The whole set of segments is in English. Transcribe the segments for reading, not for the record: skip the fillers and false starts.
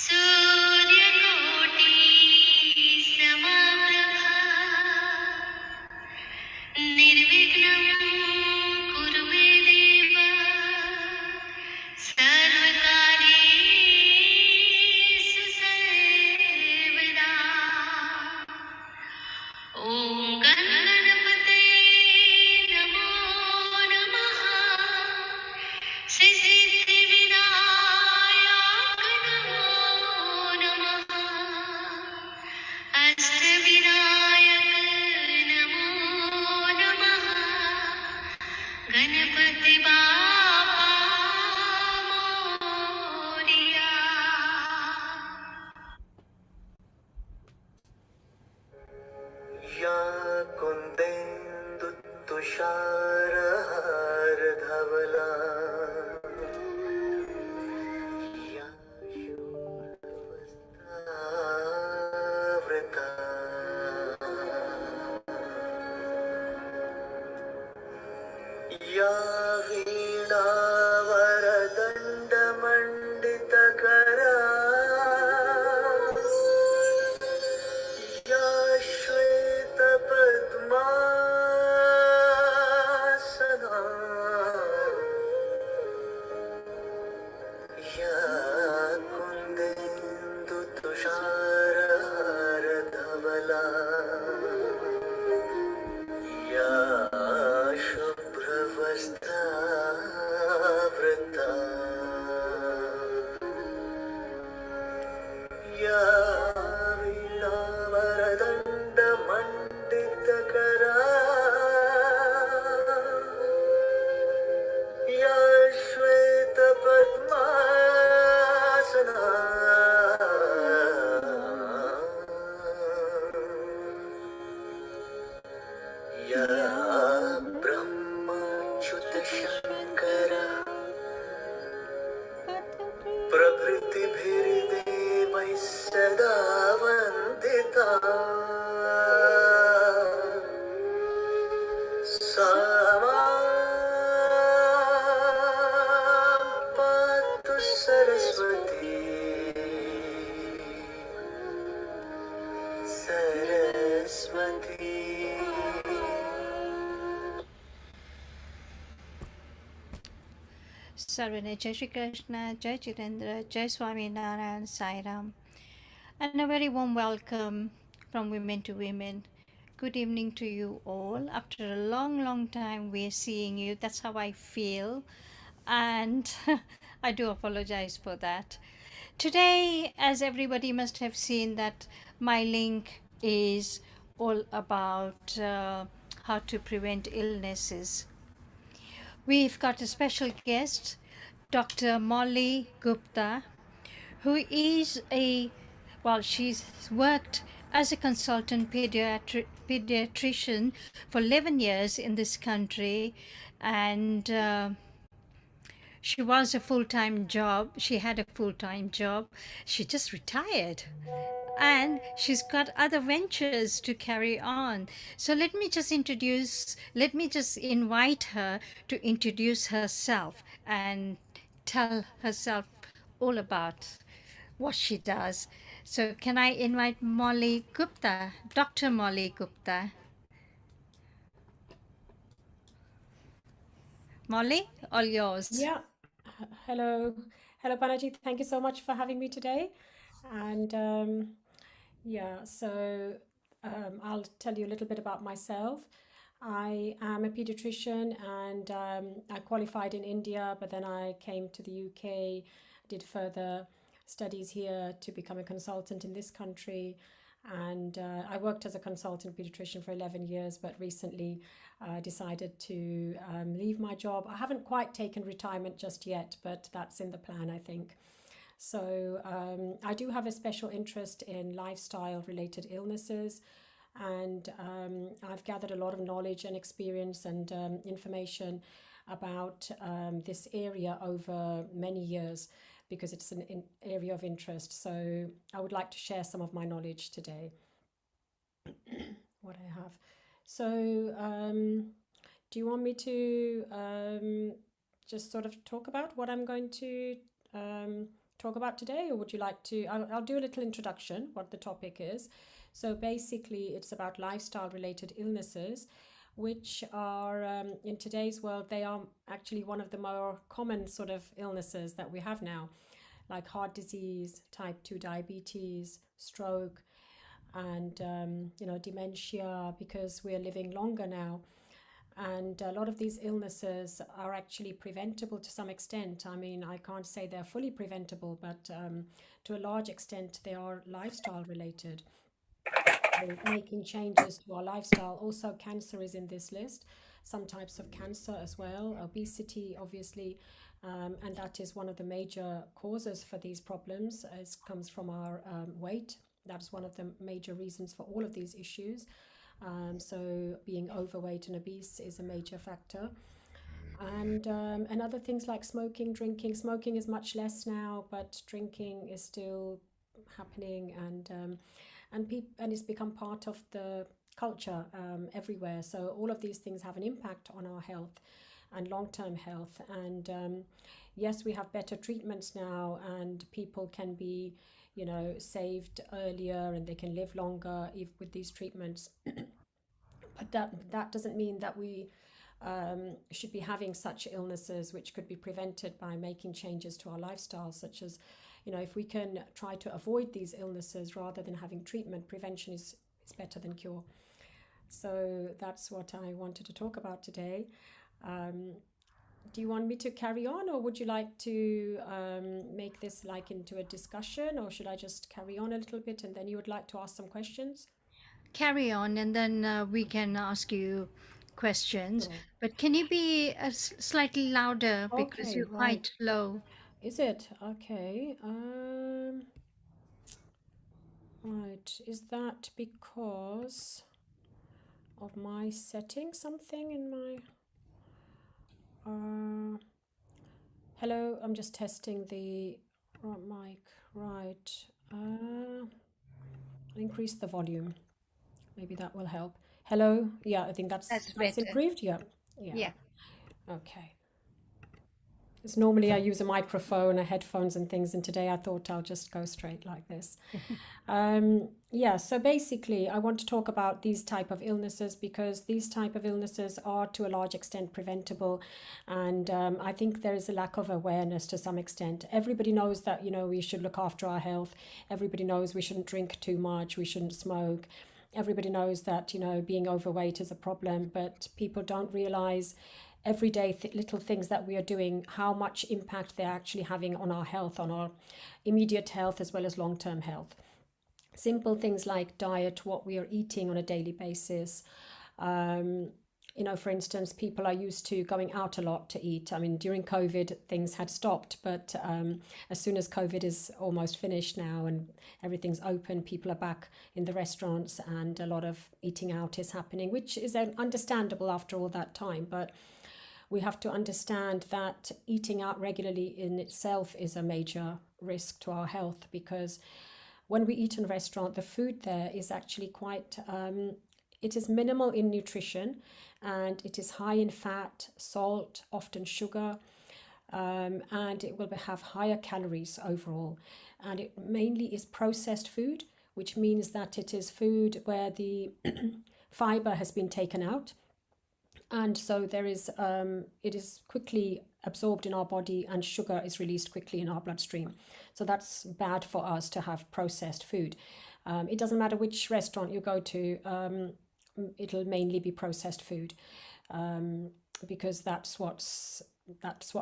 सूर्यकोटि समप्रभा निर्विघ्नं कुरु मे देव सर्वकार्येषु सर्वदा। ॐ गणपते नमो नमः। सिद्धिविनायक नमो नमः। अष्टविनायक नमो नमः। गणपति बाप्पा मोरया। या कुन्देन्दु तुषारहारधवला या शूरवस्त्रावृता या वीणावरदण्डमण्डितकरा या श्वेतपद्मासना या कुन्देन्दुतुषारहारधवला या शुभ्रवस्त्रावृता या वीणावरदण्डमण्डितकरा या श्वेतपद्मासना या ब्रह्मच्युतशङ्करा प्रभृतिभिर्देवैः सदा वन्दिता सा मां पातु Saraswati Saraswati. Sarvane Jai Shri Krishna, Jai Chitendra, Jai Swami Narayan, Sai Ram, and a very warm welcome from Women to Women. Good evening to you all. After a long, long time, we're seeing you. That's how I feel, and I do apologize for that. Today, as everybody must have seen, that my link is all about how to prevent illnesses. We've got a special guest, Dr. Molly Gupta, who is she's worked as a consultant pediatrician for 11 years in this country, and she was a full-time job. She had a full-time job. She just retired. And she's got other ventures to carry on. So let me just invite her to introduce herself and tell herself all about what she does. So can I invite Molly Gupta, Dr. Molly Gupta? Molly, all yours. Yeah. Hello. Hello, Panaji. Thank you so much for having me today. And I'll tell you a little bit about myself. I am a pediatrician, and I qualified in India, but then I came to the UK, did further studies here to become a consultant in this country. And I worked as a consultant pediatrician for 11 years, but recently decided to leave my job. I haven't quite taken retirement just yet, but that's in the plan, I think. So I do have a special interest in lifestyle related illnesses, and I've gathered a lot of knowledge and experience and information about this area over many years, because it's an area of interest. So I would like to share some of my knowledge today, what I have. So do you want me to just sort of talk about what I'm going to talk about today, or would you like to? I'll do a little introduction, what the topic is. So basically, it's about lifestyle related illnesses, which are in today's world, they are actually one of the more common sort of illnesses that we have now, like heart disease, type 2 diabetes, stroke, and dementia, because we're living longer now. And a lot of these illnesses are actually preventable to some extent. I mean, I can't say they're fully preventable, but to a large extent, they are lifestyle related. So making changes to our lifestyle. Also, cancer is in this list, some types of cancer as well, obesity, obviously, and that is one of the major causes for these problems. It comes from our weight. That's one of the major reasons for all of these issues. So being overweight and obese is a major factor. And other things like smoking, drinking. Smoking is much less now, but drinking is still happening, and it's become part of the culture everywhere. So all of these things have an impact on our health and long-term health. And yes, we have better treatments now, and people can be, saved earlier, and they can live longer if with these treatments. But that doesn't mean that we should be having such illnesses, which could be prevented by making changes to our lifestyle, such as, if we can try to avoid these illnesses rather than having treatment, prevention is better than cure. So that's what I wanted to talk about today. Do you want me to carry on, or would you like to make this like into a discussion, or should I just carry on a little bit and then you would like to ask some questions? Carry on, and then we can ask you questions. Sure. But can you be slightly louder because Okay, you're right. quite low? Is it? Okay. Right. Is that because of my setting something in my hello, I'm just testing the mic. Right. Increase the volume. Maybe that will help. Hello. Yeah, I think That's that's better. improved. Yeah. Yeah. Yeah. Okay. Because normally I use a microphone, a headphones and things, and today I thought I'll just go straight like this. Yeah, so basically I want to talk about these type of illnesses, because these type of illnesses are to a large extent preventable. And I think there is a lack of awareness to some extent. Everybody knows that, we should look after our health. Everybody knows we shouldn't drink too much, we shouldn't smoke. Everybody knows that, being overweight is a problem, but people don't realize everyday little things that we are doing, how much impact they're actually having on our health, on our immediate health as well as long-term health. Simple things like diet, what we are eating on a daily basis. For instance, people are used to going out a lot to eat. I mean, during COVID, things had stopped, but as soon as COVID is almost finished now and everything's open, people are back in the restaurants, and a lot of eating out is happening, which is understandable after all that time. But we have to understand that eating out regularly in itself is a major risk to our health, because when we eat in a restaurant, the food there is actually quite, it is minimal in nutrition, and it is high in fat, salt, often sugar, and it will have higher calories overall. And it mainly is processed food, which means that it is food where the fiber has been taken out, and so it is quickly absorbed in our body, and sugar is released quickly in our bloodstream. So that's bad for us to have processed food. It doesn't matter which restaurant you go to, it'll mainly be processed food, because that's what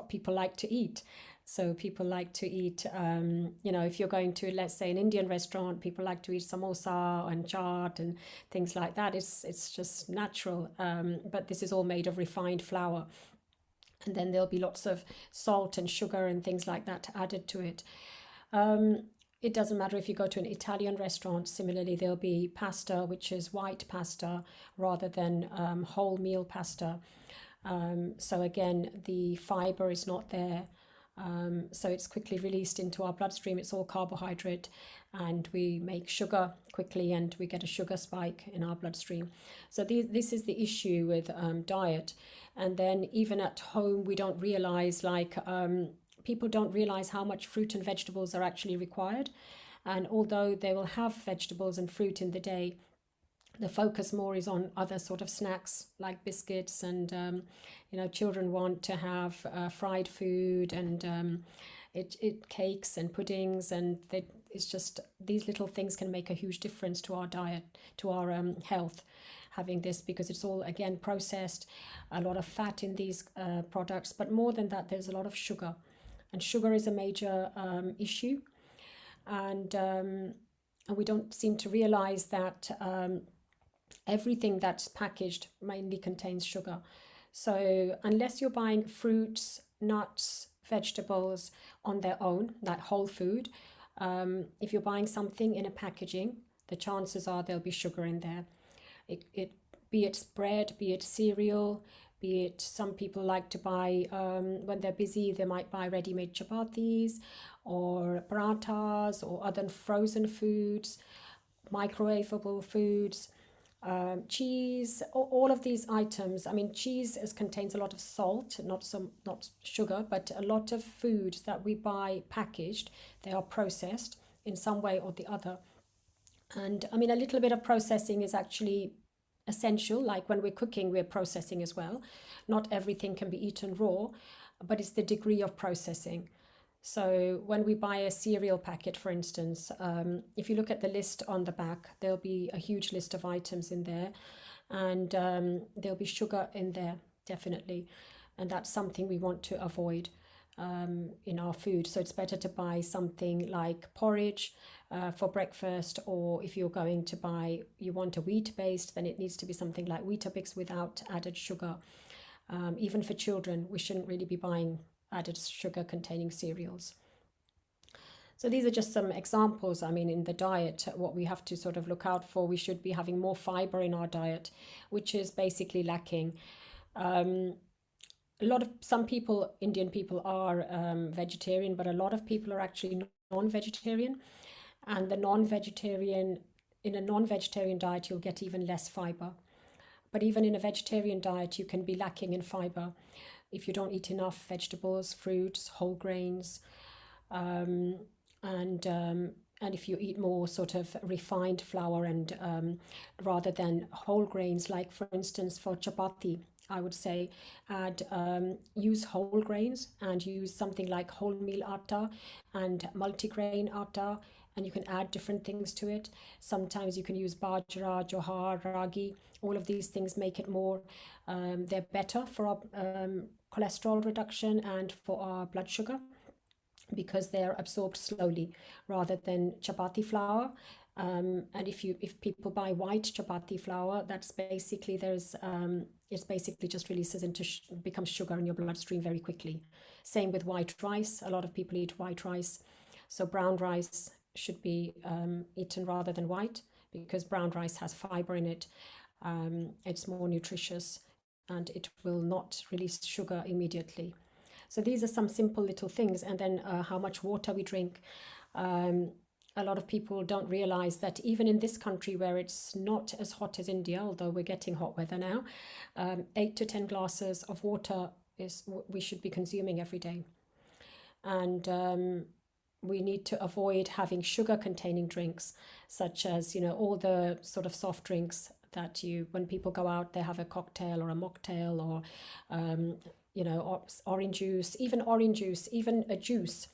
people like to eat. So people like to eat, if you're going to, let's say, an Indian restaurant, people like to eat samosa and chaat and things like that. It's just natural. But this is all made of refined flour. And then there'll be lots of salt and sugar and things like that added to it. It doesn't matter if you go to an Italian restaurant. Similarly, there'll be pasta, which is white pasta rather than wholemeal pasta. So again, the fiber is not there. So it's quickly released into our bloodstream. It's all carbohydrate, and we make sugar quickly, and we get a sugar spike in our bloodstream. So this is the issue with diet. And then even at home, we don't realize, like, people don't realize how much fruit and vegetables are actually required. And although they will have vegetables and fruit in the day, the focus more is on other sort of snacks like biscuits, and children want to have fried food, and cakes and puddings, and it's just these little things can make a huge difference to our diet, to our health, having this, because it's all again processed, a lot of fat in these products, but more than that, there's a lot of sugar, and sugar is a major issue, and we don't seem to realize that everything that's packaged mainly contains sugar. So unless you're buying fruits, nuts, vegetables on their own, like whole food, if you're buying something in a packaging, the chances are there'll be sugar in there. Be it bread, be it cereal, be it, some people like to buy, when they're busy, they might buy ready-made chapatis or parathas or other frozen foods, microwavable foods, cheese, all of these items. I mean, cheese contains a lot of salt, not sugar, but a lot of foods that we buy packaged, they are processed in some way or the other. And I mean, a little bit of processing is actually essential. Like when we're cooking, we're processing as well. Not everything can be eaten raw, but it's the degree of processing. So when we buy a cereal packet, for instance, if you look at the list on the back, there'll be a huge list of items in there, and there'll be sugar in there, definitely. And that's something we want to avoid in our food. So it's better to buy something like porridge for breakfast, or if you're going to buy, you want a wheat-based, then it needs to be something like Weetabix without added sugar. Even for children, we shouldn't really be buying added sugar containing cereals. So these are just some examples. I mean, in the diet, what we have to sort of look out for, we should be having more fiber in our diet, which is basically lacking. Some people, Indian people, are vegetarian, but a lot of people are actually non-vegetarian. And in a non-vegetarian diet, you'll get even less fiber. But even in a vegetarian diet, you can be lacking in fiber if you don't eat enough vegetables, fruits, whole grains, and if you eat more sort of refined flour, and rather than whole grains, like for instance for chapati, I would say use whole grains, and use something like wholemeal atta and multigrain atta, and you can add different things to it. Sometimes you can use bajra, johar, ragi. All of these things make it more, they're better for our cholesterol reduction and for our blood sugar, because they're absorbed slowly rather than chapati flour. And if people buy white chapati flour, that's basically it's basically just releases into becomes sugar in your bloodstream very quickly. Same with white rice. A lot of people eat white rice, so brown rice should be eaten rather than white, because brown rice has fiber in it. It's more nutritious, and it will not release sugar immediately. So these are some simple little things. And then how much water we drink. A lot of people don't realize that even in this country, where it's not as hot as India, although we're getting hot weather now, 8 to 10 glasses of water we should be consuming every day. And we need to avoid having sugar containing drinks, such as, all the sort of soft drinks that when people go out, they have a cocktail or a mocktail, or orange juice. Even a juice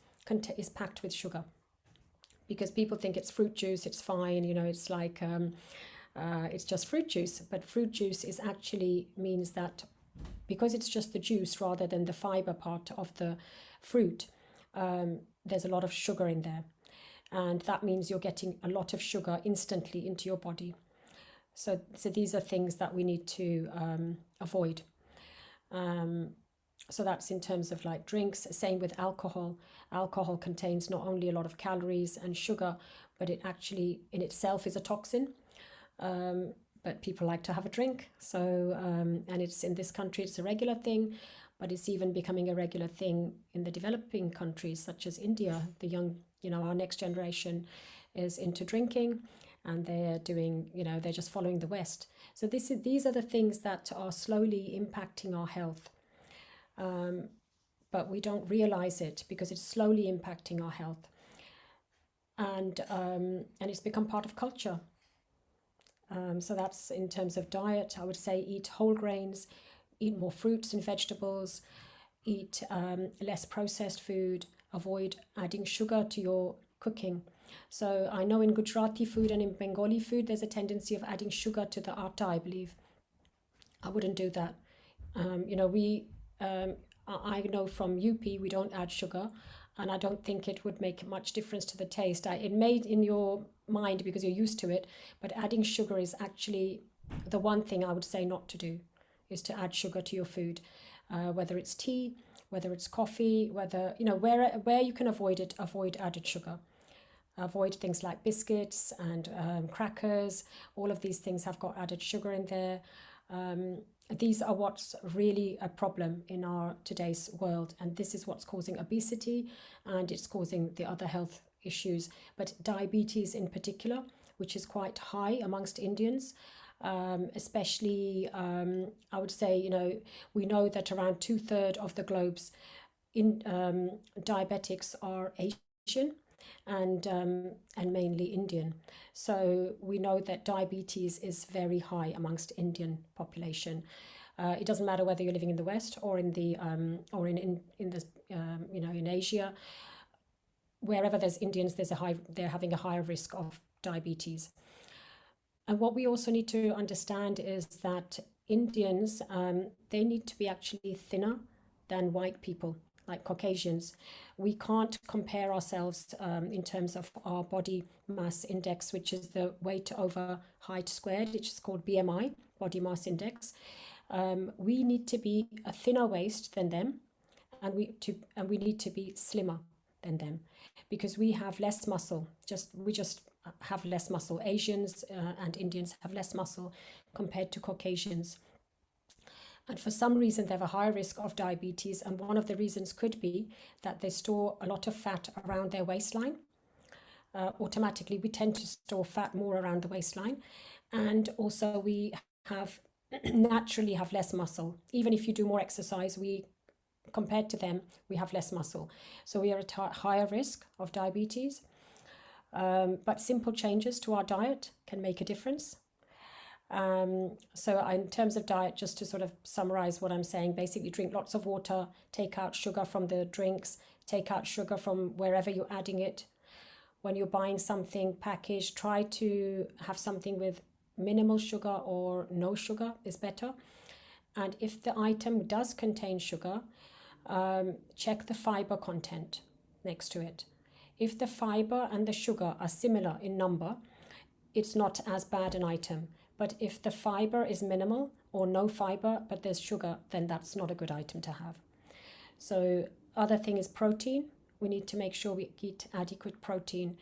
is packed with sugar, because people think it's fruit juice, it's fine, it's like it's just fruit juice. But fruit juice means that because it's just the juice rather than the fiber part of the fruit, there's a lot of sugar in there, and that means you're getting a lot of sugar instantly into your body. So these are things that we need to avoid. So that's in terms of like drinks. Same with alcohol. Alcohol contains not only a lot of calories and sugar, but it actually in itself is a toxin. But people like to have a drink. So and it's in this country, it's a regular thing, but it's even becoming a regular thing in the developing countries such as India. The young, our next generation is into drinking, and they're doing, they're just following the West. So these are the things that are slowly impacting our health. but we don't realize it because it's slowly impacting our health. And it's become part of culture. So that's in terms of diet. I would say eat whole grains, eat more fruits and vegetables, eat less processed food, avoid adding sugar to your cooking. So I know in Gujarati food and in Bengali food, there's a tendency of adding sugar to the atta, I believe. I wouldn't do that. I know from UP we don't add sugar, and I don't think it would make much difference to the taste. It may in your mind because you're used to it, but adding sugar is actually the one thing I would say not to do, is to add sugar to your food, whether it's tea, whether it's coffee, whether, where you can avoid it, avoid added sugar. Avoid things like biscuits and crackers. All of these things have got added sugar in there. These are what's really a problem in our today's world, and this is what's causing obesity, and it's causing the other health issues, but diabetes in particular, which is quite high amongst Indians, especially I would say, we know that around 2/3 of the globe's diabetics are Asian and mainly Indian. So we know that diabetes is very high amongst Indian population. It doesn't matter whether you're living in the West or in the in Asia. Wherever there's Indians, they're having a higher risk of diabetes. And what we also need to understand is that Indians, they need to be actually thinner than white people, like Caucasians. We can't compare ourselves in terms of our body mass index, which is the weight over height squared, which is called BMI, body mass index. We need to be a thinner waist than them, and we need to be slimmer than them, because we have less muscle. We just have less muscle. Asians and Indians have less muscle compared to Caucasians. And for some reason, they have a higher risk of diabetes. And one of the reasons could be that they store a lot of fat around their waistline. Automatically, we tend to store fat more around the waistline. And also we naturally have less muscle. Even if you do more exercise, compared to them, we have less muscle. So we are at higher risk of diabetes. But simple changes to our diet can make a difference. So in terms of diet, just to sort of summarize what I'm saying, basically drink lots of water, take out sugar from the drinks, take out sugar from wherever you're adding it. When you're buying something packaged, try to have something with minimal sugar or no sugar is better. And if the item does contain sugar, check the fiber content next to it. If the fiber and the sugar are similar in number, it's not as bad an item. But if the fiber is minimal or no fiber, but there's sugar, then that's not a good item to have. So other thing is protein. We need to make sure we eat adequate protein.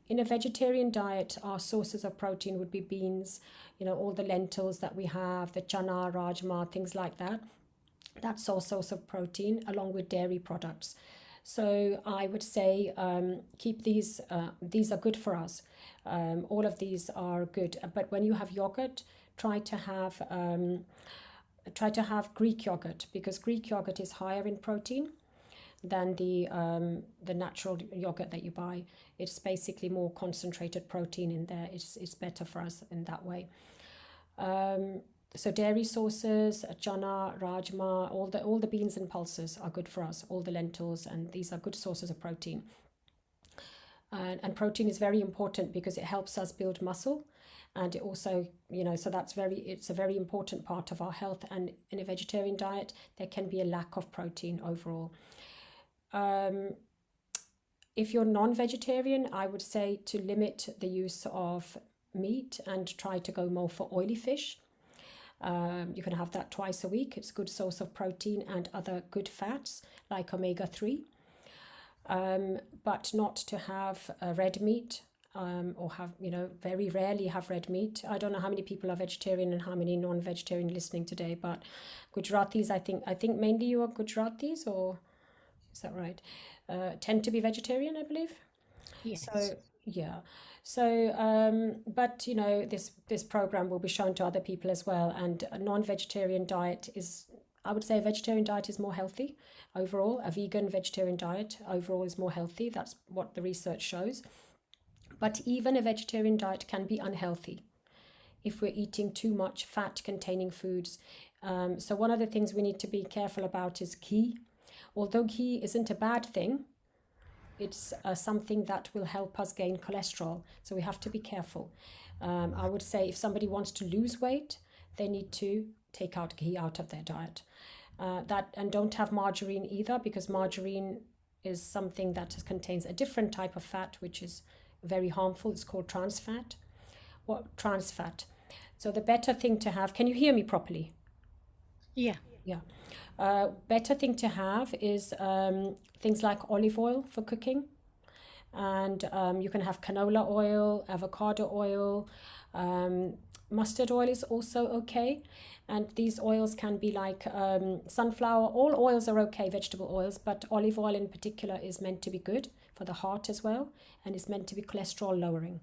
In a vegetarian diet, our sources of protein would be beans, all the lentils that we have, the chana, rajma, things like that. That's our source of protein, along with dairy products. So I would say keep these are good for us. All of these are good. But when you have yogurt, try to have Greek yogurt, because Greek yogurt is higher in protein than the natural yogurt that you buy. It's basically more concentrated protein in there. It's better for us in that way. So dairy sources, chana, rajma, all the beans and pulses are good for us, all the lentils, and these are good sources of protein. And protein is very important because it helps us build muscle, and it also, so it's a very important part of our health. And in a vegetarian diet, there can be a lack of protein overall. If you're non-vegetarian, I would say to limit the use of meat and try to go more for oily fish. You can have that twice a week. It's a good source of protein and other good fats like omega-3, but not to have red meat, or have, very rarely have red meat. I don't know how many people are vegetarian and how many non-vegetarian listening today, but Gujaratis, I think mainly you are Gujaratis, or is that right? Tend to be vegetarian, I believe. Yes. So yeah. So, but this program will be shown to other people as well. And a non-vegetarian diet is, I would say a vegetarian diet is more healthy overall. A vegan vegetarian diet overall is more healthy. That's what the research shows. But even a vegetarian diet can be unhealthy if we're eating too much fat containing foods. So one of the things we need to be careful about is ghee. Although ghee isn't a bad thing, it's something that will help us gain cholesterol. So we have to be careful. I would say if somebody wants to lose weight, they need to take out ghee out of their diet. And don't have margarine either, because margarine is something that contains a different type of fat, which is very harmful. It's called trans fat. Trans fat. So the better thing to have, can you hear me properly? Yeah. Yeah. Better thing to have is things like olive oil for cooking. And you can have canola oil, avocado oil, mustard oil is also okay. And these oils can be like sunflower. All oils are okay, vegetable oils, but olive oil in particular is meant to be good for the heart as well, and is meant to be cholesterol lowering.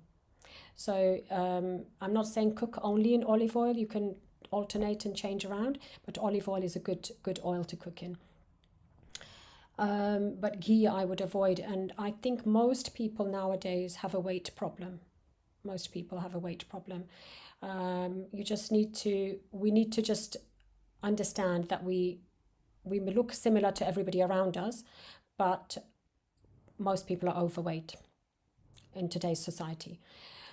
So I'm not saying cook only in olive oil. You can alternate and change around, but olive oil is a good oil to cook in. But ghee I would avoid, and I think most people nowadays have a weight problem. Most people have a weight problem. We need to just understand that we look similar to everybody around us, but most people are overweight in today's society.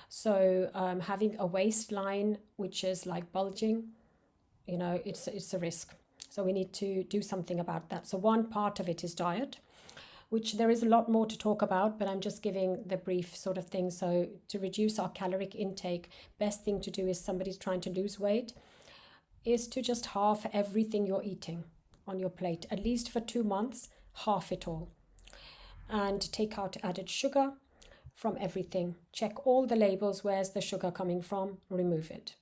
So having a waistline which is like bulging, it's a risk. So we need to do something about that. So one part of it is diet, which there is a lot more to talk about, but I'm just giving the brief sort of thing. So to reduce our caloric intake, best thing to do is somebody's trying to lose weight, is to just halve everything you're eating on your plate, at least for 2 months, half it all. And take out added sugar from everything. Check all the labels. Where's the sugar coming from? Remove it.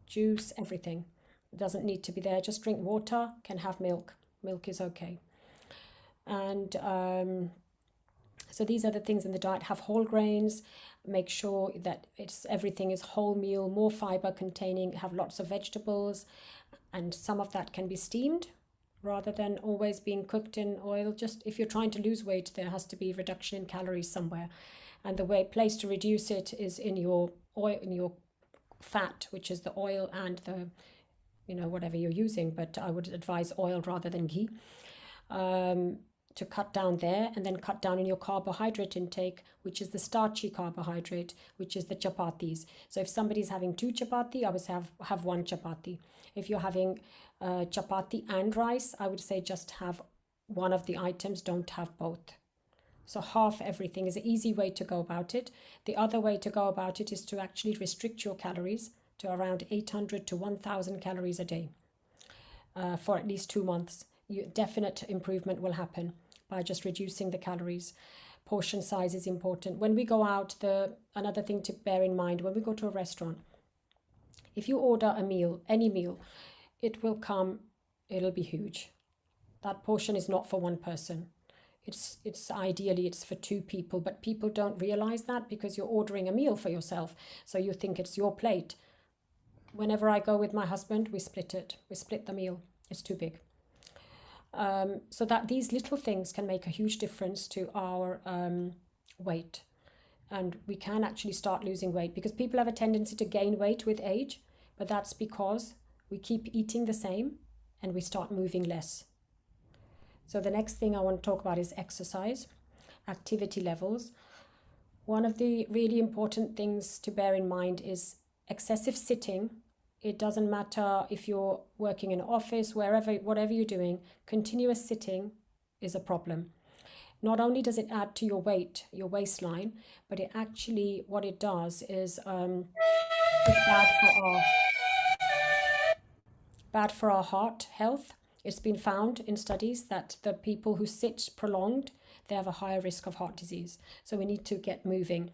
Juice, everything. It doesn't need to be there. Just drink water, can have milk. Milk is okay. And so these are the things in the diet. Have whole grains. Make sure that everything is whole meal, more fiber containing. Have lots of vegetables, and some of that can be steamed rather than always being cooked in oil. Just if you're trying to lose weight, there has to be reduction in calories somewhere, and the place to reduce it is in your oil, in your fat, which is the oil and the whatever you're using, but I would advise oil rather than ghee, to cut down there, and then cut down in your carbohydrate intake, which is the starchy carbohydrate, which is the chapatis. So if somebody's having 2 chapati, I would say have 1 chapati. If you're having chapati and rice, I would say just have one of the items, don't have both. So half everything is an easy way to go about it. The other way to go about it is to actually restrict your calories to around 800 to 1,000 calories a day for at least 2 months. Definite improvement will happen by just reducing the calories. Portion size is important. When we go out, another thing to bear in mind, when we go to a restaurant, if you order a meal, any meal, it'll be huge. That portion is not for one person. It's ideally it's for 2 people, but people don't realize that because you're ordering a meal for yourself. So you think it's your plate. Whenever I go with my husband, we split it. We split the meal. It's too big. So that these little things can make a huge difference to our weight. And we can actually start losing weight, because people have a tendency to gain weight with age, but that's because we keep eating the same and we start moving less. So the next thing I want to talk about is exercise, activity levels. One of the really important things to bear in mind is excessive sitting. It doesn't matter if you're working in an office, whatever you're doing, continuous sitting is a problem. Not only does it add to your weight, your waistline, but it actually, what it does is it's bad for our heart health. It's been found in studies that the people who sit prolonged, they have a higher risk of heart disease. So we need to get moving.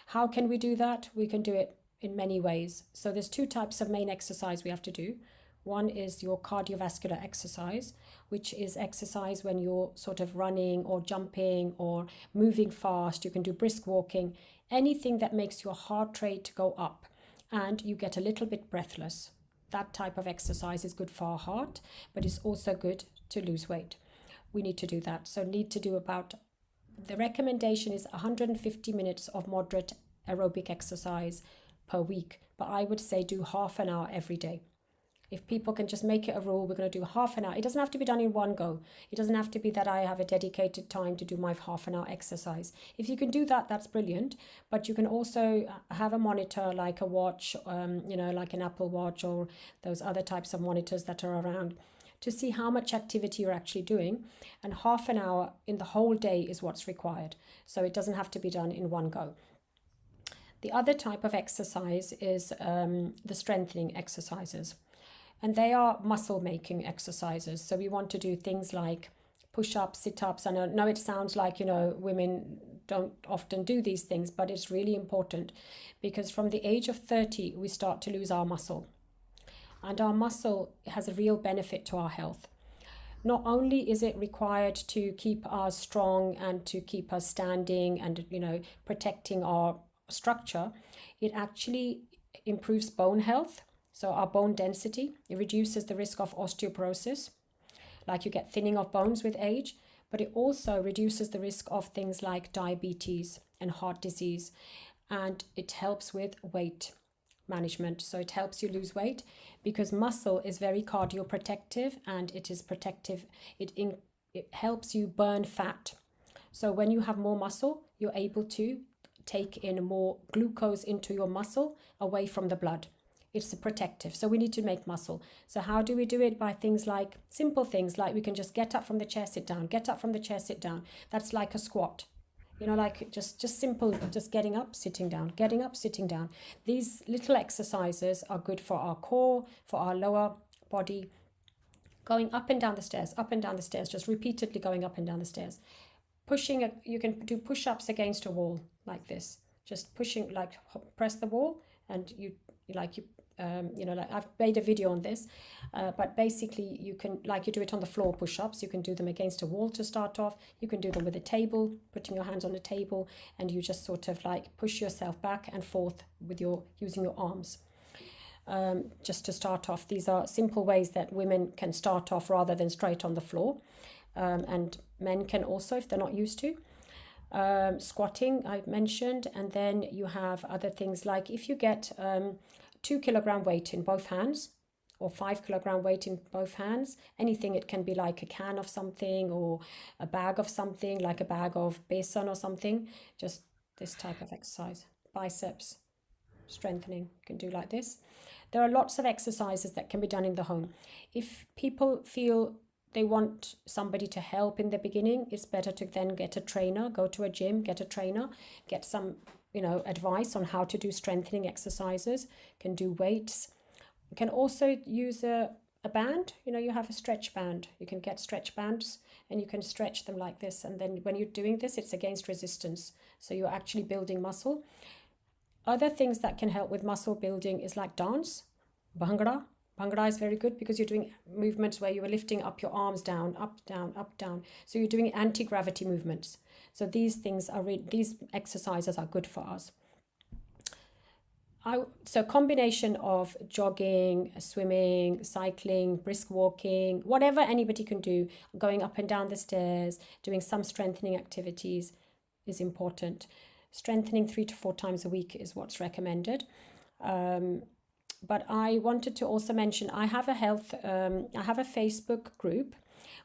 How can we do that? We can do it in many ways. So there's 2 types of main exercise we have to do. One is your cardiovascular exercise, which is exercise when you're sort of running or jumping or moving fast. You can do brisk walking, anything that makes your heart rate go up and you get a little bit breathless. that type of exercise is good for our heart, but it's also good to lose weight. We need to do that. So need to do about, the recommendation is 150 minutes of moderate aerobic exercise per week, but I would say do half an hour every day. If people can just make it a rule, we're going to do half an hour. It doesn't have to be done in one go. It doesn't have to be that I have a dedicated time to do my half an hour exercise. If you can do that, that's brilliant. But you can also have a monitor like a watch, like an Apple Watch or those other types of monitors that are around, to see how much activity you're actually doing. And half an hour in the whole day is what's required. So it doesn't have to be done in one go. The other type of exercise is the strengthening exercises. And they are muscle making exercises. So we want to do things like push-ups, sit-ups. And I know it sounds like, women don't often do these things, but it's really important because from the age of 30, we start to lose our muscle. And our muscle has a real benefit to our health. Not only is it required to keep us strong and to keep us standing and, protecting our structure, it actually improves bone health. So our bone density, it reduces the risk of osteoporosis, like you get thinning of bones with age, but it also reduces the risk of things like diabetes and heart disease, and it helps with weight management. So it helps you lose weight because muscle is very cardioprotective and it is protective. It helps you burn fat. So when you have more muscle, you're able to take in more glucose into your muscle away from the blood. It's protective. So we need to make muscle. So how do we do it? By things like, simple things like we can just get up from the chair, sit down, get up from the chair, sit down. That's like a squat. Like just simple, just getting up, sitting down, getting up, sitting down. These little exercises are good for our core, for our lower body. Going up and down the stairs, just repeatedly going up and down the stairs. You can do push-ups against a wall like this. Just pushing, like press the wall and I've made a video on this, but basically you can, like you do it on the floor push-ups, you can do them against a wall to start off, you can do them with a table, putting your hands on a table, and you just sort of like push yourself back and forth with using your arms. Just to start off, these are simple ways that women can start off rather than straight on the floor, and men can also if they're not used to. Squatting I've mentioned, and then you have other things like if you get 2 kilogram weight in both hands or 5 kilogram weight in both hands, anything, it can be like a can of something or a bag of something, like a bag of besan or something, just this type of exercise. Biceps strengthening, you can do like this. There are lots of exercises that can be done in the home. If people feel they want somebody to help in the beginning, it's better to then get a trainer, go to a gym, get a trainer, get some advice on how to do strengthening exercises, can do weights. You can also use a band, you have a stretch band. You can get stretch bands and you can stretch them like this. And then when you're doing this, it's against resistance. So you're actually building muscle. Other things that can help with muscle building is like dance, Bhangra. Bhangra is very good because you're doing movements where you are lifting up your arms down, up, down, up, down. So you're doing anti-gravity movements. So these exercises are good for us. So combination of jogging, swimming, cycling, brisk walking, whatever anybody can do, going up and down the stairs, doing some strengthening activities is important. Strengthening 3 to 4 times a week is what's recommended. But I wanted to also mention, I have a Facebook group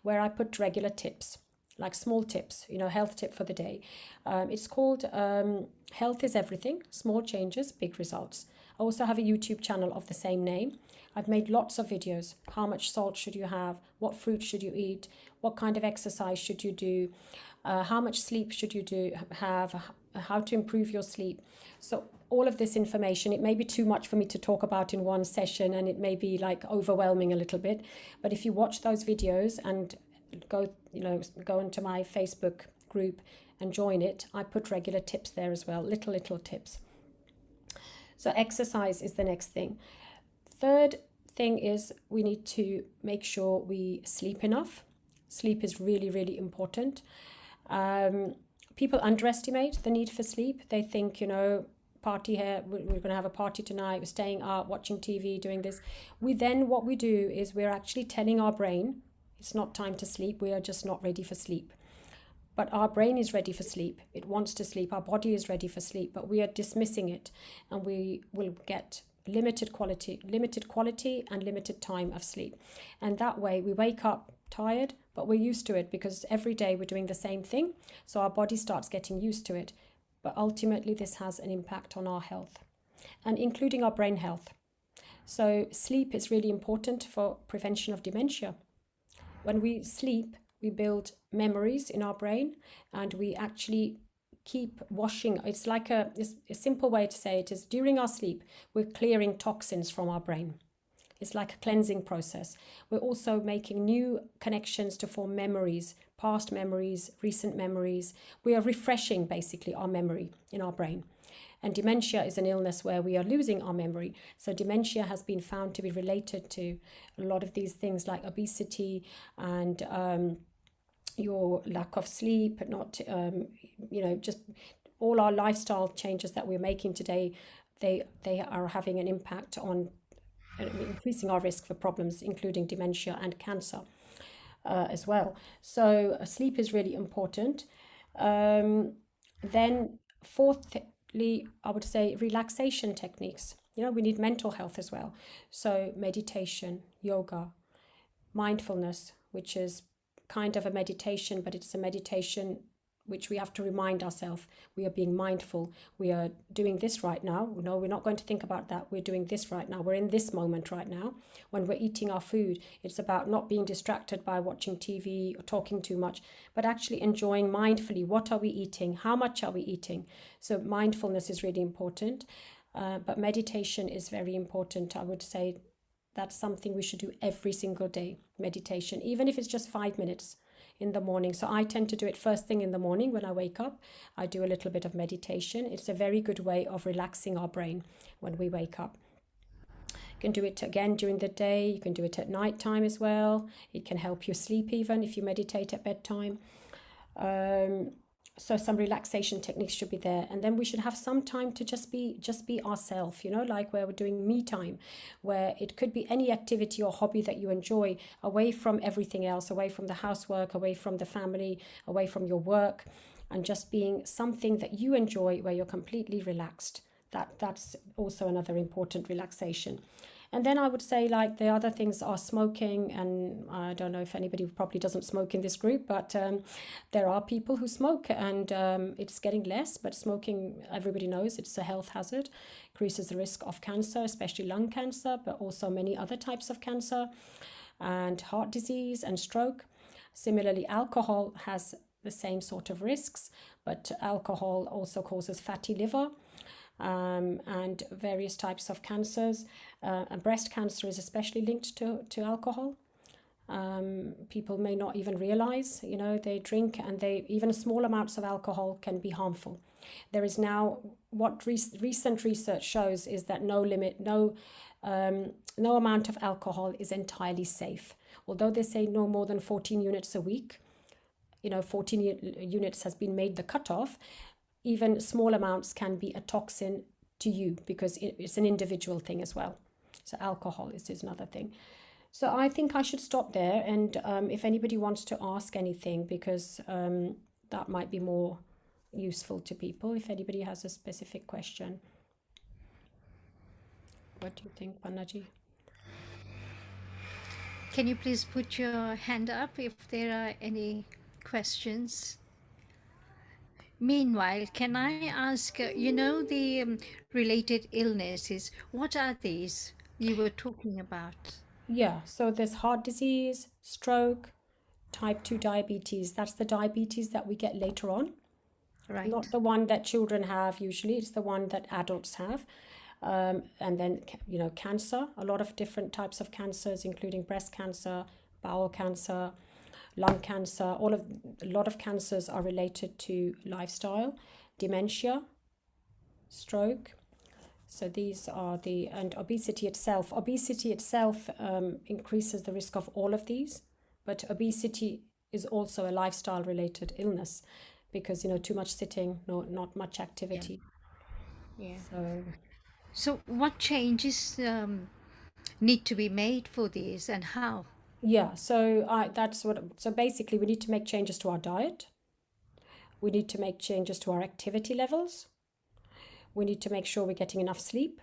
where I put regular tips, like small tips, health tip for the day. It's called Health is Everything, Small Changes, Big Results. I also have a YouTube channel of the same name. I've made lots of videos. How much salt should you have? What fruit should you eat? What kind of exercise should you do? How much sleep should you have? How to improve your sleep? So all of this information, it may be too much for me to talk about in one session and it may be like overwhelming a little bit. But if you watch those videos and go into my Facebook group and join it, I put regular tips there as well, little tips. So exercise is the next thing. Third thing is we need to make sure we sleep enough. Sleep is really, really important. People underestimate the need for sleep. They think, party here, we're going to have a party tonight, we're staying up, watching TV, doing this. What we do is we're actually telling our brain, it's not time to sleep, we are just not ready for sleep. But our brain is ready for sleep. It wants to sleep. Our body is ready for sleep, but we are dismissing it, and we will get limited quality and limited time of sleep. And that way we wake up tired, but we're used to it because every day we're doing the same thing. So our body starts getting used to it. But ultimately this has an impact on our health, and including our brain health. So sleep is really important for prevention of dementia. When we sleep, we build memories in our brain, and we actually keep washing. It's like a simple way to say it is, during our sleep, we're clearing toxins from our brain. It's like a cleansing process. We're also making new connections to form memories, past memories, recent memories. We are refreshing basically our memory in our brain. And dementia is an illness where we are losing our memory. So dementia has been found to be related to a lot of these things like obesity and your lack of sleep, not, just all our lifestyle changes that we're making today, they are having an impact on increasing our risk for problems, including dementia and cancer as well. So sleep is really important. Then fourthly, I would say relaxation techniques. We need mental health as well. So meditation, yoga, mindfulness, which is kind of a meditation, but it's a meditation which we have to remind ourselves we are being mindful. We are doing this right now. No, we're not going to think about that. We're doing this right now. We're in this moment right now. When we're eating our food, it's about not being distracted by watching TV or talking too much, but actually enjoying mindfully. What are we eating? How much are we eating? So mindfulness is really important, but meditation is very important. I would say that's something we should do every single day, meditation, even if it's just 5 minutes in the morning. So I tend to do it first thing in the morning when I wake up. I do a little bit of meditation. It's a very good way of relaxing our brain when we wake up. You can do it again during the day. You can do it at night time as well. It can help you sleep even if you meditate at bedtime. So some relaxation techniques should be there, and then we should have some time to just be ourselves, like where we're doing me time, where it could be any activity or hobby that you enjoy, away from everything else, away from the housework, away from the family, away from your work, and just being something that you enjoy where you're completely relaxed. That's also another important relaxation. And then I would say, like, the other things are smoking, and I don't know if anybody probably doesn't smoke in this group, but there are people who smoke, and it's getting less, but smoking, everybody knows it's a health hazard, increases the risk of cancer, especially lung cancer, but also many other types of cancer, and heart disease and stroke. Similarly, alcohol has the same sort of risks, but alcohol also causes fatty liver, and various types of cancers. And breast cancer is especially linked to alcohol. People may not even realize, they drink, and even small amounts of alcohol can be harmful. There is now, what recent research shows is that no amount of alcohol is entirely safe. Although they say no more than 14 units a week, 14 units has been made the cutoff. Even small amounts can be a toxin to you because it's an individual thing as well. So alcohol is another thing. So I think I should stop there, and if anybody wants to ask anything, because that might be more useful to people, if anybody has a specific question. What do you think, Pannaji? Can you please put your hand up if there are any questions? Meanwhile, can I ask, the related illnesses, what are these you were talking about? Yeah, so there's heart disease, stroke, type 2 diabetes. That's the diabetes that we get later on. Right. Not the one that children have usually, it's the one that adults have. And then, cancer, a lot of different types of cancers, including breast cancer, bowel cancer, lung cancer. A lot of cancers are related to lifestyle, dementia, stroke. So these are and obesity itself. Obesity itself increases the risk of all of these, but obesity is also a lifestyle related illness because, too much sitting, not much activity. Yeah. So So, what changes need to be made for this, and how? yeah, that's what. So basically, we need to make changes to our diet. We need to make changes to our activity levels. We need to make sure we're getting enough sleep.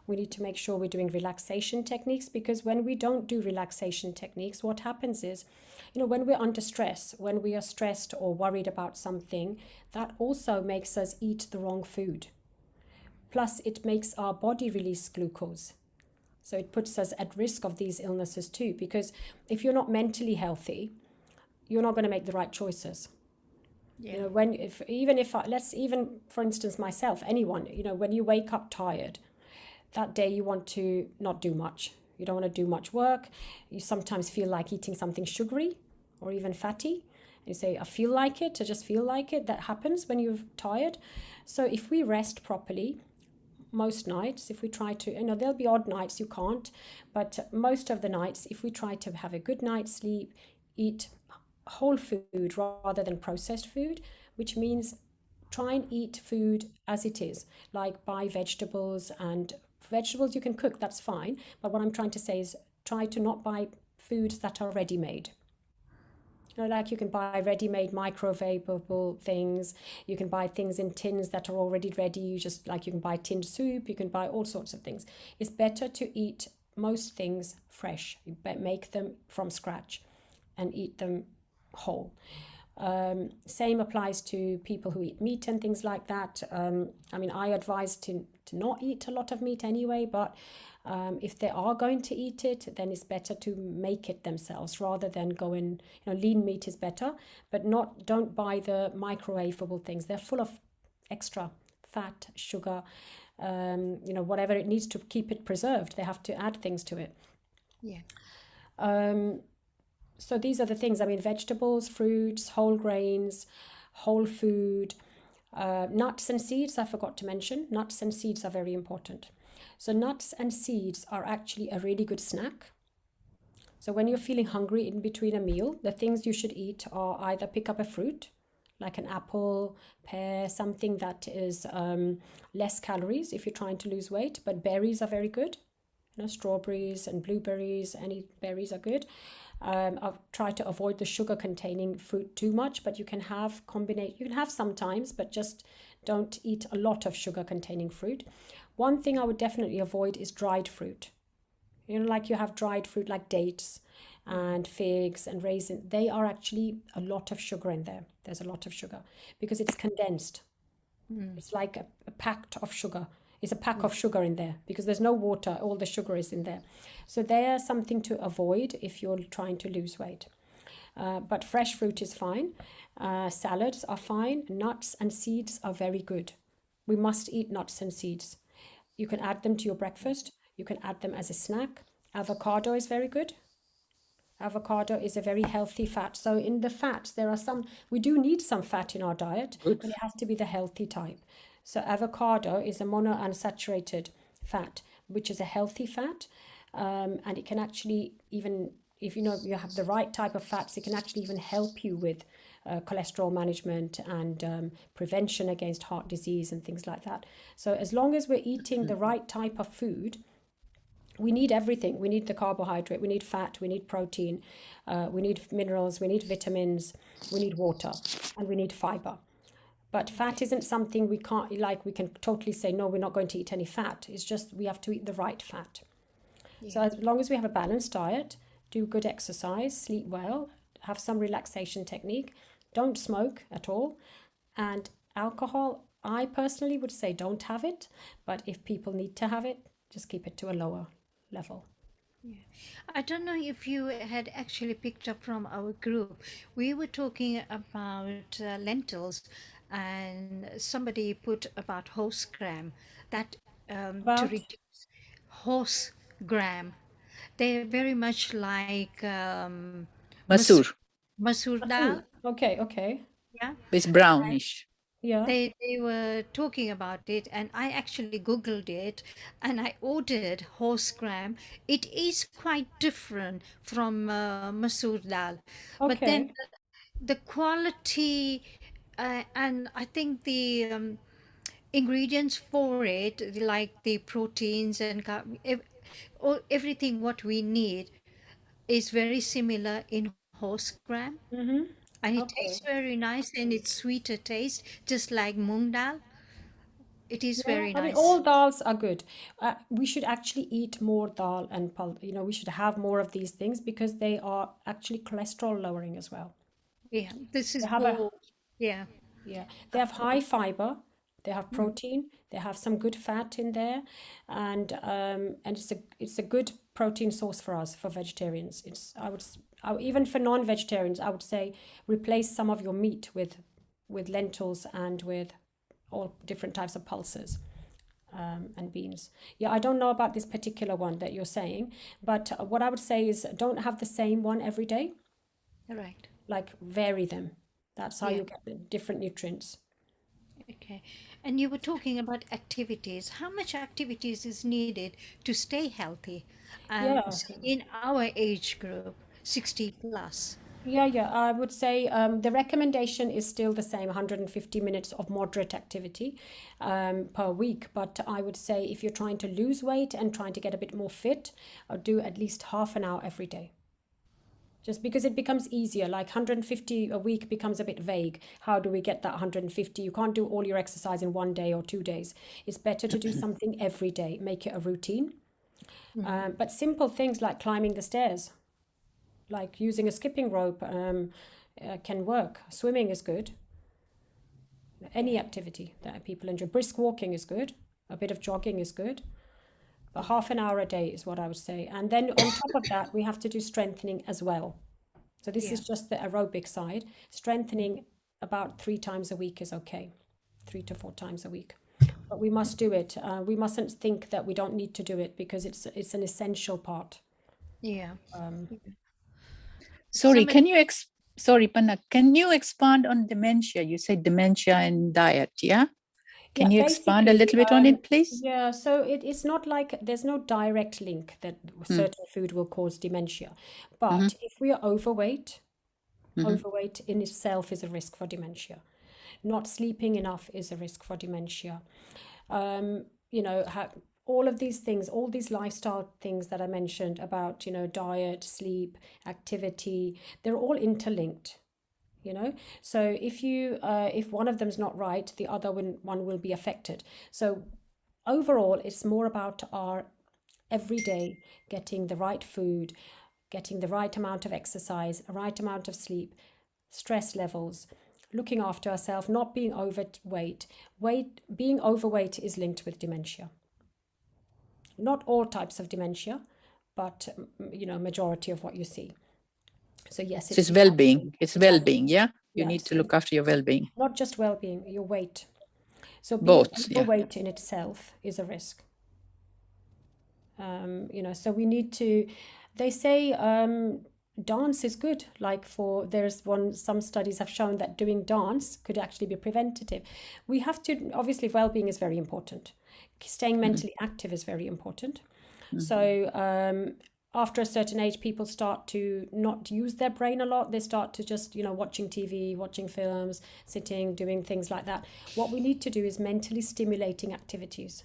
We need to make sure we're doing relaxation techniques, because when we don't do relaxation techniques, what happens is, when we're under stress, when we are stressed or worried about something, that also makes us eat the wrong food. Plus, it makes our body release glucose. So it puts us at risk of these illnesses too, because if you're not mentally healthy, you're not going to make the right choices. Yeah. Let's even, for instance, myself, anyone, when you wake up tired, that day you want to not do much. You don't want to do much work. You sometimes feel like eating something sugary or even fatty. You say, I feel like it, I just feel like it. That happens when you're tired. So if we rest properly, most nights, if we try to, there'll be odd nights you can't, but most of the nights, if we try to have a good night's sleep, eat whole food rather than processed food, which means try and eat food as it is, like buy vegetables, and vegetables you can cook, that's fine. But what I'm trying to say is try to not buy foods that are ready made. Like you can buy ready-made microwavable things. You can buy things in tins that are already ready. You can buy tinned soup. You can buy all sorts of things. It's better to eat most things fresh. You make them from scratch and eat them whole. Same applies to people who eat meat and things like that. I advise to not eat a lot of meat anyway, but if they are going to eat it, then it's better to make it themselves rather than go in. Lean meat is better, but don't buy the microwavable things. They're full of extra fat, sugar, whatever it needs to keep it preserved. They have to add things to it. Yeah. So these are the things. Vegetables, fruits, whole grains, whole food, nuts and seeds. I forgot to mention. Nuts and seeds are very important. So nuts and seeds are actually a really good snack. So when you're feeling hungry in between a meal, the things you should eat are either pick up a fruit, like an apple, pear, something that is less calories if you're trying to lose weight, but berries are very good. Strawberries and blueberries, any berries are good. I'll try to avoid the sugar containing fruit too much, but you can have sometimes, but just don't eat a lot of sugar containing fruit. One thing I would definitely avoid is dried fruit. Like you have dried fruit like dates and figs and raisins. They are actually a lot of sugar in there. There's a lot of sugar because it's condensed. It's like a pack of sugar. It's a pack of sugar in there because there's no water. All the sugar is in there. So they are something to avoid if you're trying to lose weight. But fresh fruit is fine. Salads are fine. Nuts and seeds are very good. We must eat nuts and seeds. You can add them to your breakfast. You can add them as a snack. Avocado is very good. Avocado is a very healthy fat. So in the fats, we do need some fat in our diet, Good. but it has to be the healthy type. So avocado is a monounsaturated fat, which is a healthy fat. And it can actually, even if you have the right type of fats, it can actually even help you with cholesterol management and prevention against heart disease and things like that. So as long as we're eating the right type of food, we need everything. We need the carbohydrate, we need fat, we need protein, we need minerals, we need vitamins, we need water, and we need fiber. But fat isn't something we can totally say, no, we're not going to eat any fat. It's just we have to eat the right fat. So as long as we have a balanced diet, do good exercise, sleep well, have some relaxation technique, don't smoke at all, and alcohol, I personally would say don't have it, but if people need to have it, just keep it to a lower level. I don't know if you had actually picked up from our group. We were talking about lentils, and somebody put about horse gram that to About reduce horse gram. They're very much like Masur. masoor dal. okay, Yeah, It's brownish. yeah, they were talking about it, and I actually googled it, and I ordered horse gram. It is quite different from masoor dal, but then okay, the quality, and I think ingredients for it, like the proteins and everything what we need, is very similar in horse gram, Mm-hmm. and it tastes Okay. very nice and it's sweeter taste, just like mung dal. It is Yeah, very I mean, nice. all dals are good. We should actually eat more dal and we should have more of these things because they are actually cholesterol lowering as well. Yeah, this They is have a more. Yeah. Yeah, they have high fiber, they have Mm. protein, they have some good fat in there, and it's a good protein source for us for vegetarians. It's even for non-vegetarians, I would say replace some of your meat with lentils and with all different types of pulses. And beans. Yeah, I don't know about this particular one that you're saying, but what I would say is don't have the same one every day. Right. Like vary them. That's how Yeah. you get the different nutrients. Okay. And you were talking about activities. How much activities is needed to stay healthy? Yeah, Say in our age group, 60 plus. yeah. I would say the recommendation is still the same 150 minutes of moderate activity per week. But I would say if you're trying to lose weight and trying to get a bit more fit, do at least half an hour every day. Just because it becomes easier, like 150 a week becomes a bit vague. How do we get that 150? You can't do all your exercise in 1 day or 2 days. It's better to do something every day, make it a routine. But simple things like climbing the stairs, like using a skipping rope can work. Swimming is good. Any activity that people enjoy. Brisk walking is good. A bit of jogging is good. But half an hour a day is what I would say. And then on top of that, we have to do strengthening as well. So this Yeah. is just the aerobic side. Strengthening about 3 times a week is okay. 3 to 4 times a week. But we must do it. We mustn't think that we don't need to do it because it's an essential part. Yeah. Sorry, Somebody, sorry, Panna, can you expand on dementia? You said dementia and diet, yeah? Yeah, Can you expand a little bit on it, please? yeah, so it's not like there's no direct link that certain food will cause dementia. But if we are overweight, overweight in itself is a risk for dementia. Not sleeping enough is a risk for dementia. You know, all of these things, all these lifestyle things that I mentioned about, diet, sleep, activity, they're all interlinked. So if one of them's not right, the other one will be affected. So overall it's more about our everyday getting the right food, getting the right amount of exercise, a right amount of sleep, stress levels, looking after ourselves, not being overweight. Being overweight is linked with dementia. Not all types of dementia, but majority of what you see. So yes, So it's well-being. It's well-being, yeah? You Yeah, need to look after your well-being. not just well-being, your weight. So being Both, yeah. overweight in itself is a risk. So we need to, they say dance is good. Like some studies have shown that doing dance could actually be preventative. We have to, obviously well-being is very important. Staying mentally active is very important. So after a certain age, people start to not use their brain a lot. They start to just, watching TV, watching films, sitting, doing things like that. What we need to do is mentally stimulating activities.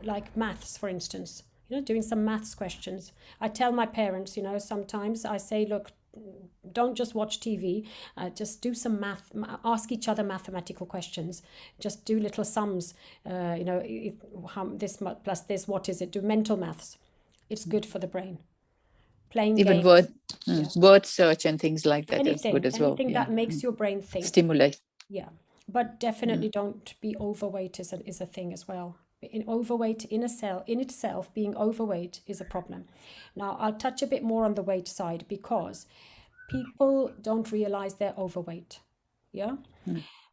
Like maths, for instance, doing some maths questions. I tell my parents, sometimes I say, look, don't just watch TV, just do some math, ask each other mathematical questions, just do little sums, this plus this, what is it? Do mental maths. It's good for the brain. Playing Even games. word search and things like that is good as well. Anything Yeah. that makes your brain think. Stimulate. Yeah, but definitely don't be overweight is a thing as well. Overweight in itself, being overweight is a problem. Now, I'll touch a bit more on the weight side because people don't realize they're overweight. Yeah.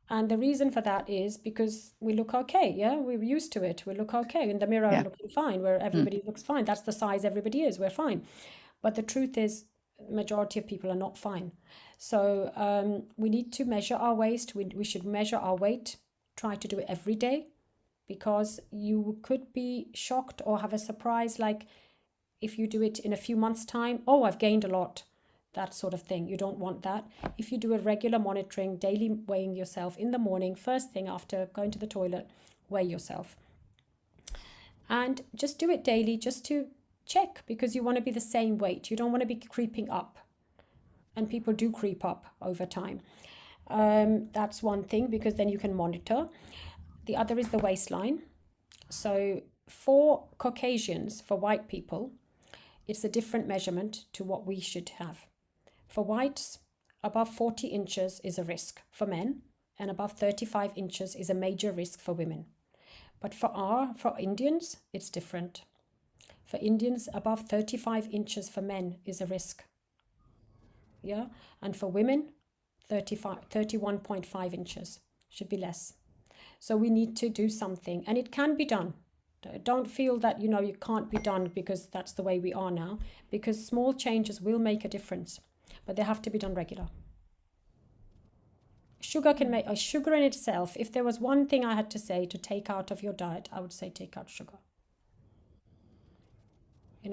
And the reason for that is because we look okay. Yeah, we're used to it. We look okay in the mirror, looking fine, where everybody looks fine. That's the size everybody is. We're fine. But the truth is, majority of people are not fine. So we need to measure our waist. We should measure our weight. Try to do it every day, because you could be shocked or have a surprise. Like if you do it in a few months' time, oh, I've gained a lot. that sort of thing. You don't want that. If you do a regular monitoring, daily weighing yourself in the morning, first thing after going to the toilet, weigh yourself. And just do it daily just to check, because you want to be the same weight. You don't want to be creeping up. And people do creep up over time. That's one thing, because then you can monitor. The other is the waistline. So for Caucasians, for white people, it's a different measurement to what we should have. For whites, above 40 inches is a risk for men, and above 35 inches is a major risk for women. But for Indians, it's different. For Indians, above 35 inches for men is a risk. Yeah, and for women, 31.5 inches should be less. So we need to do something, and it can be done. Don't feel that, you can't be done because that's the way we are now, because small changes will make a difference, but they have to be done regular. Sugar in itself, if there was one thing I had to say to take out of your diet, I would say take out sugar.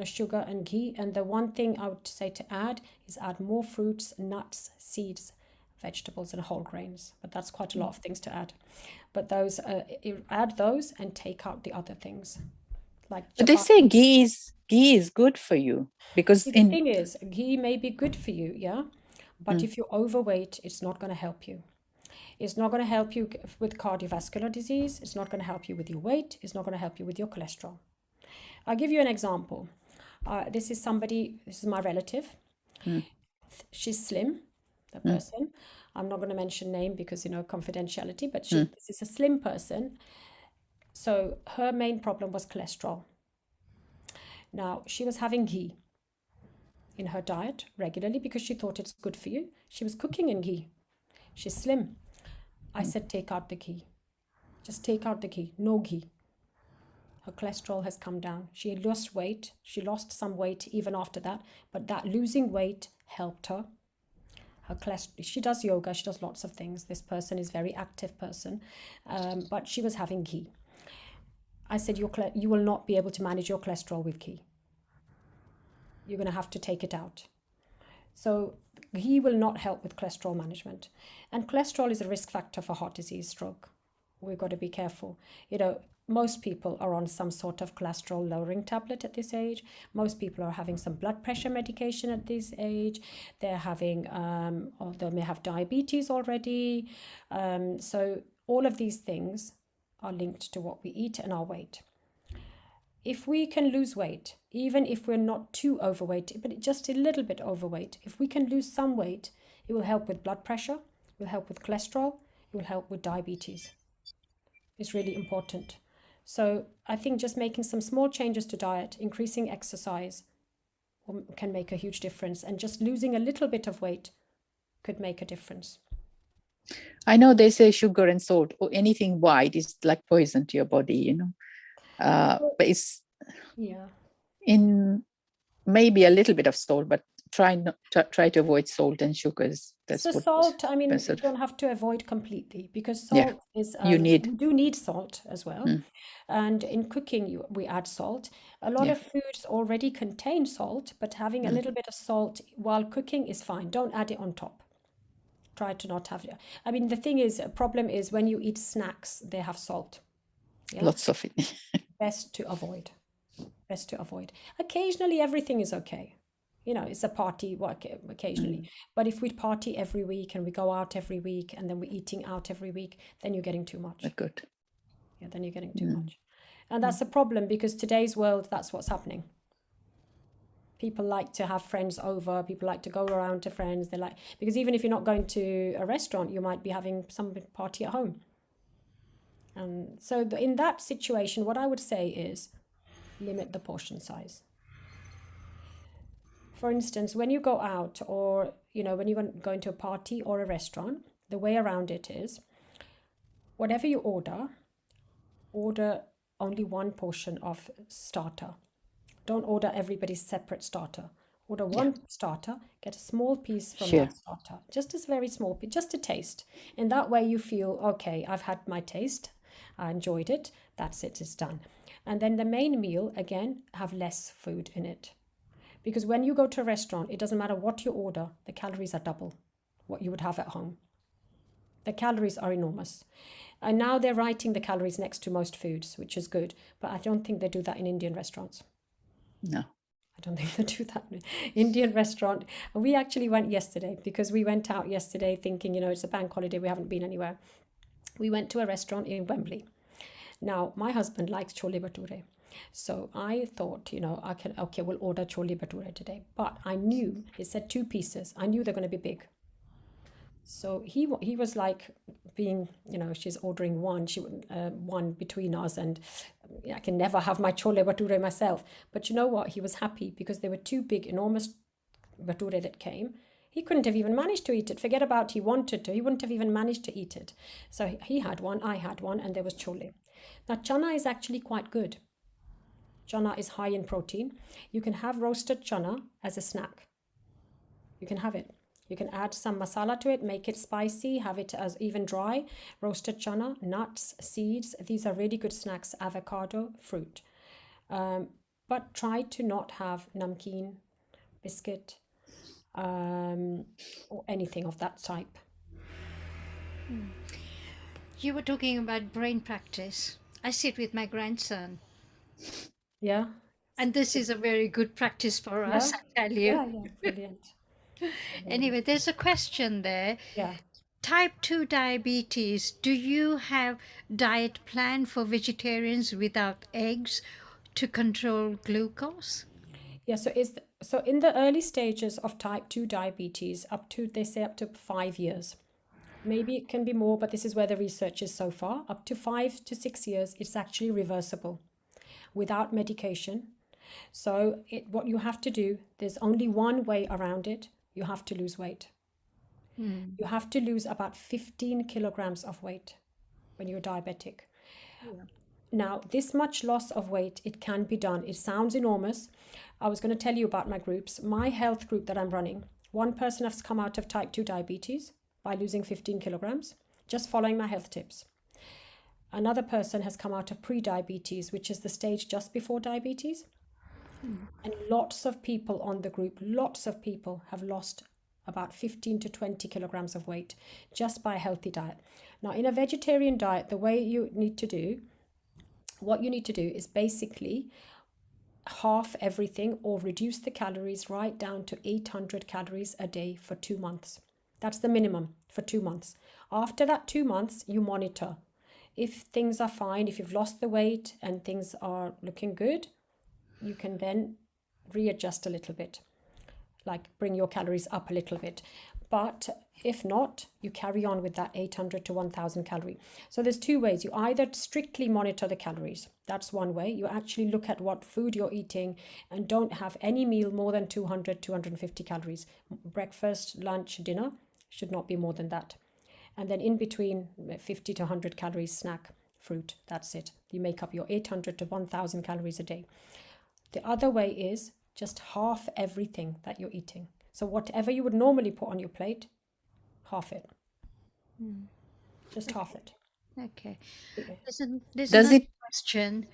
Sugar and ghee. And the one thing I would say to add is add more fruits, nuts, seeds, vegetables, and whole grains. But that's quite a lot of things to add. But those, add those and take out the other things. Like But they say ghee is good for you, because the thing is, ghee may be good for you, yeah. But if you're overweight, it's not going to help you. It's not going to help you with cardiovascular disease. It's not going to help you with your weight. It's not going to help you with your cholesterol. I'll give you an example. This is my relative. She's slim, the person. I'm not going to mention name because, confidentiality, but this is a slim person. So her main problem was cholesterol. Now, she was having ghee in her diet regularly because she thought it's good for you. She was cooking in ghee. She's slim. I said, take out the ghee. Just take out the ghee. No ghee. Her cholesterol has come down. She had lost weight. She lost some weight even after that. But that losing weight helped her. Her cholesterol. She does yoga. She does lots of things. This person is a very active person. But she was having ghee. I said, you will not be able to manage your cholesterol with ghee. You're going to have to take it out. So ghee will not help with cholesterol management. And cholesterol is a risk factor for heart disease, stroke. We've got to be careful. Most people are on some sort of cholesterol lowering tablet at this age. Most people are having some blood pressure medication at this age. They're having, or they may have diabetes already. So all of these things are linked to what we eat and our weight. If we can lose weight, even if we're not too overweight, but just a little bit overweight, if we can lose some weight, it will help with blood pressure, it will help with cholesterol, it will help with diabetes. It's really important. So I think just making some small changes to diet, increasing exercise can make a huge difference, and just losing a little bit of weight could make a difference. I know they say sugar and salt or anything white is like poison to your body, but it's in maybe a little bit of salt, but try to avoid salt and sugars. That's so salt, you don't have to avoid completely, because salt is you do need salt as well. And in cooking we add salt. A lot of foods already contain salt, but having a little bit of salt while cooking is fine. Don't add it on top. Try to not have it. The thing is, a problem is when you eat snacks, they have salt. Lots of it. Best to avoid. Occasionally everything is okay. It's a party occasionally. But if we party every week and we go out every week and then we're eating out every week, then you're getting too much. Good. Yeah, then you're getting too much. And that's a problem, because today's world, that's what's happening. People like to have friends over. People like to go around to friends. Because even if you're not going to a restaurant, you might be having some party at home. And so in that situation, what I would say is limit the portion size. For instance, when you go out, or when you're going to a party or a restaurant, the way around it is, whatever you order only one portion of starter. Don't order everybody's separate starter. Order one starter, get a small piece from that starter, just a very small piece, just a taste. And that way you feel, okay, I've had my taste, I enjoyed it, that's it, it's done. And then the main meal, again, have less food in it. Because when you go to a restaurant, it doesn't matter what you order, the calories are double what you would have at home. The calories are enormous. And now they're writing the calories next to most foods, which is good. But I don't think they do that in Indian restaurants. No. I don't think they do that in Indian restaurant. And we actually went yesterday because we went out yesterday thinking, it's a bank holiday. We haven't been anywhere. We went to a restaurant in Wembley. Now, my husband likes chole bhature. So I thought, we'll order chole bhature today. But I knew, it said 2 pieces. I knew they're going to be big. So he was like being, she's ordering one, one between us, and I can never have my chole bhature myself. But you know what? He was happy because there were 2 big, enormous bhature that came. He couldn't have even managed to eat it. Forget about he wanted to. He wouldn't have even managed to eat it. So he had one, I had one, and there was chole. Now, chana is actually quite good. Chana is high in protein. You can have roasted chana as a snack. You can have it. You can add some masala to it, make it spicy, have it as even dry, roasted chana, nuts, seeds. These are really good snacks, avocado, fruit. But try to not have namkeen, biscuit, or anything of that type. You were talking about brain practice. I sit with my grandson. Yeah. And this is a very good practice for us, I tell you. Yeah, brilliant. Anyway, there's a question there. Yeah. Type 2 diabetes, do you have diet plan for vegetarians without eggs to control glucose? Yeah, so in the early stages of type 2 diabetes, they say up to 5 years. Maybe it can be more, but this is where the research is so far. Up to 5 to 6 years, it's actually reversible without medication. So what you have to do, there's only one way around it. You have to lose weight. You have to lose about 15 kilograms of weight when you're diabetic. Yeah. Now, this much loss of weight, it can be done. It sounds enormous. I was going to tell you about my groups. My health group that I'm running, one person has come out of type 2 diabetes by losing 15 kilograms, just following my health tips. Another person has come out of pre-diabetes, which is the stage just before diabetes. And lots of people on the group, lots of people have lost about 15 to 20 kilograms of weight just by a healthy diet. Now, in a vegetarian diet, what you need to do is basically half everything or reduce the calories right down to 800 calories a day for 2 months. That's the minimum for 2 months. After that 2 months, you monitor. If things are fine, if you've lost the weight and things are looking good, you can then readjust a little bit, like bring your calories up a little bit. But if not, you carry on with that 800 to 1000 calorie. So there's 2 ways. You either strictly monitor the calories. That's one way. You actually look at what food you're eating and don't have any meal more than 200, 250 calories. Breakfast, lunch, dinner should not be more than that. And then in between 50 to 100 calories snack, fruit. That's it. You make up your 800 to 1000 calories a day. The other way is just half everything that you're eating. So whatever you would normally put on your plate, half it. Just half it. Okay. Okay. There's Does another it- question.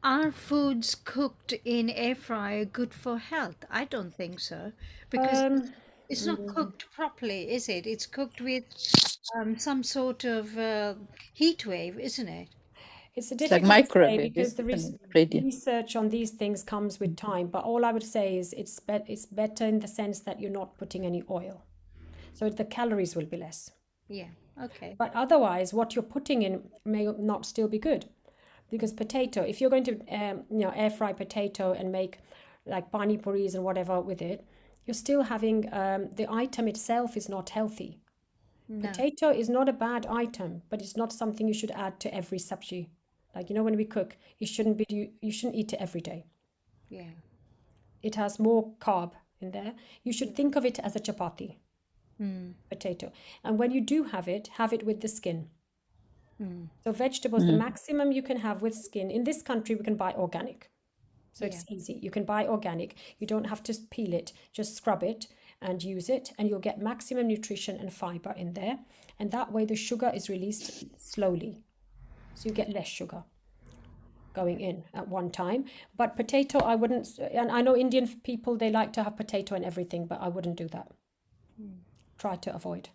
Are foods cooked in air fryer good for health? I don't think so, because it's not cooked properly, is it? It's cooked with some sort of heat wave, isn't it? It's a like difficult to say microwave, because the isn't it? Radiant. research on these things comes with time. But all I would say is it's better in the sense that you're not putting any oil. So the calories will be less. Yeah. Okay. But otherwise, what you're putting in may not still be good. Because potato, if you're going to air fry potato and make like pani puris and whatever with it, you're still having the item itself is not healthy. No. Potato is not a bad item, but it's not something you should add to every sabji. Like, when we cook, you shouldn't eat it every day. Yeah. It has more carb in there. You should think of it as a chapati, potato. And when you do have it with the skin. So vegetables, the maximum you can have with skin. In this country, we can buy organic. So it's easy. You can buy organic. You don't have to peel it. Just scrub it and use it. And you'll get maximum nutrition and fiber in there. And that way the sugar is released slowly. So you get less sugar. going in at one time. But potato, I wouldn't, and I know Indian people, they like to have potato and everything, but I wouldn't do that. Try to avoid.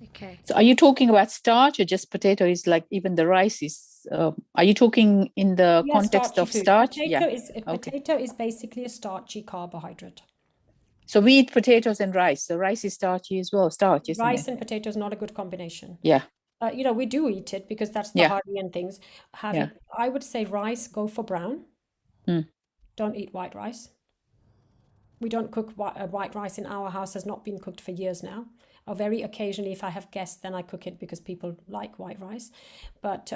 Okay. So are you talking about starch or just potato is like even the rice is, are you talking in the Yeah, context starchy of food. starch? Potato Yeah. is Okay. potato is basically a starchy carbohydrate. So we eat potatoes and rice. So rice is starchy as well. Starch, isn't Rice it? and potato is not a good combination. Yeah. You know, we do eat it because that's the Yeah. hearty and things. Have Yeah. it. I would say rice, go for brown. Mm. Don't eat white rice. We don't cook white rice in our house, has not been cooked for years now. Or very occasionally, if I have guests, then I cook it because people like white rice. But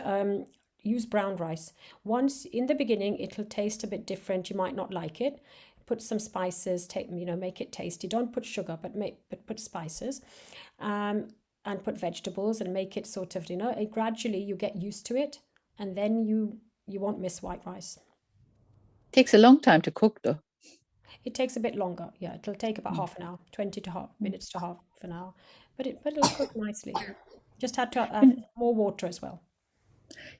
use brown rice. Once in the beginning, it'll taste a bit different. You might not like it. Put some spices, make it tasty. Don't put sugar, but put spices. And put vegetables and make it sort of, gradually you get used to it, and then you won't miss white rice. Takes a long time to cook though. It takes a bit longer. Yeah, it'll take about half an hour, 20 minutes to half an hour, but it'll cook nicely. Just had to add more water as well.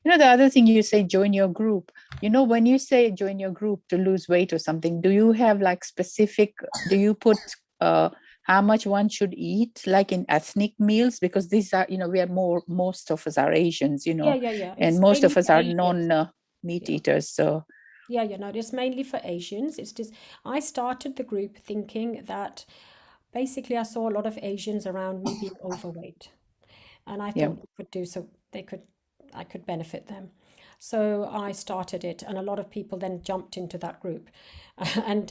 You know, the other thing you say, join your group. You know, when you say join your group to lose weight or something, do you have like specific, do you put how much one should eat, like in ethnic meals? Because these are, we are most of us are Asians, Yeah. and It's most mainly of us for are Asians. non-meat eaters. So Yeah, no, it's mainly for Asians. It's just, I started the group thinking that basically I saw a lot of Asians around me being overweight. And I Yeah. thought we could do so I could benefit them. So I started it, and a lot of people then jumped into that group. And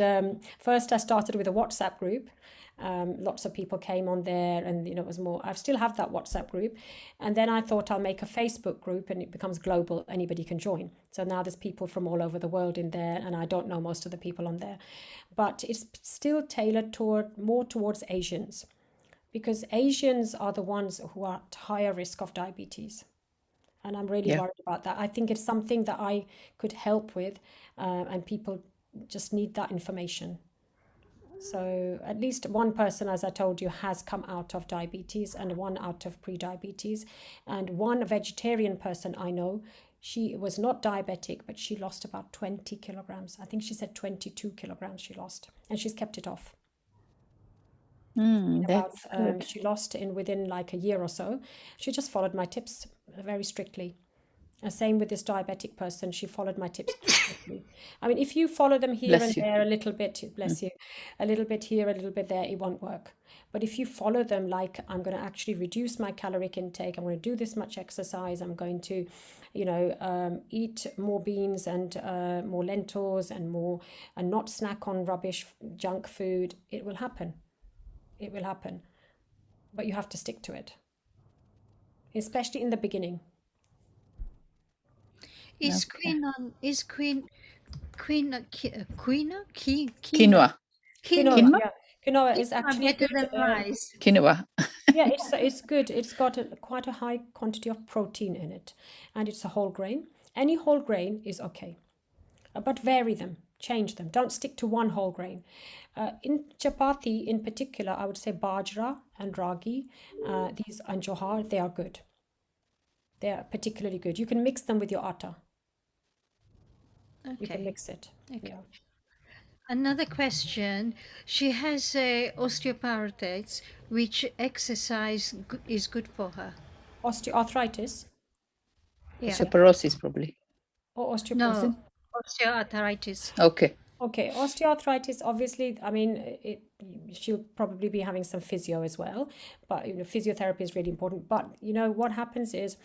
first I started with a WhatsApp group. Lots of people came on there, and it was more. I still have that WhatsApp group, and then I thought I'll make a Facebook group, and it becomes global. Anybody can join. So now there's people from all over the world in there, and I don't know most of the people on there, but it's still tailored more towards Asians, because Asians are the ones who are at higher risk of diabetes. And I'm really worried about that. I think it's something that I could help with, and people just need that information. So at least one person, as I told you, has come out of diabetes, and one out of pre-diabetes. And one vegetarian person I know, she was not diabetic, but she lost about 20 kilograms. I think she said 22 kilograms she lost, and she's kept it off. That's good. She lost within like a year or so. She just followed my tips very strictly. Same with this diabetic person, she followed my tips strictly. I mean, if you follow them here Bless and you. there a little bit, bless you, a little bit here, a little bit there, it won't work. But if you follow them, like, I'm going to actually reduce my caloric intake, I'm going to do this much exercise, I'm going to, eat more beans and more lentils and not snack on rubbish junk food, it will happen. It will happen, but you have to stick to it, especially in the beginning. Is quinoa quinoa Quinoa. Quinoa, yeah. Quinoa is Quinoa actually better good. than rice. Quinoa. Yeah, it's good. It's got quite a high quantity of protein in it, and it's a whole grain. Any whole grain is okay, but vary them, change them. Don't stick to one whole grain. In chapati, in particular, I would say bajra and ragi, these and johar, they are good. They are particularly good. You can mix them with your atta. You can Okay. mix it. Okay. Yeah. Another question. She has osteoporosis, which exercise is good for her. Osteoarthritis Yeah. Osteoporosis probably. or osteoporosis? No, osteoarthritis. Okay. Okay, osteoarthritis, obviously, I mean, she'll probably be having some physio as well, but physiotherapy is really important. But what happens is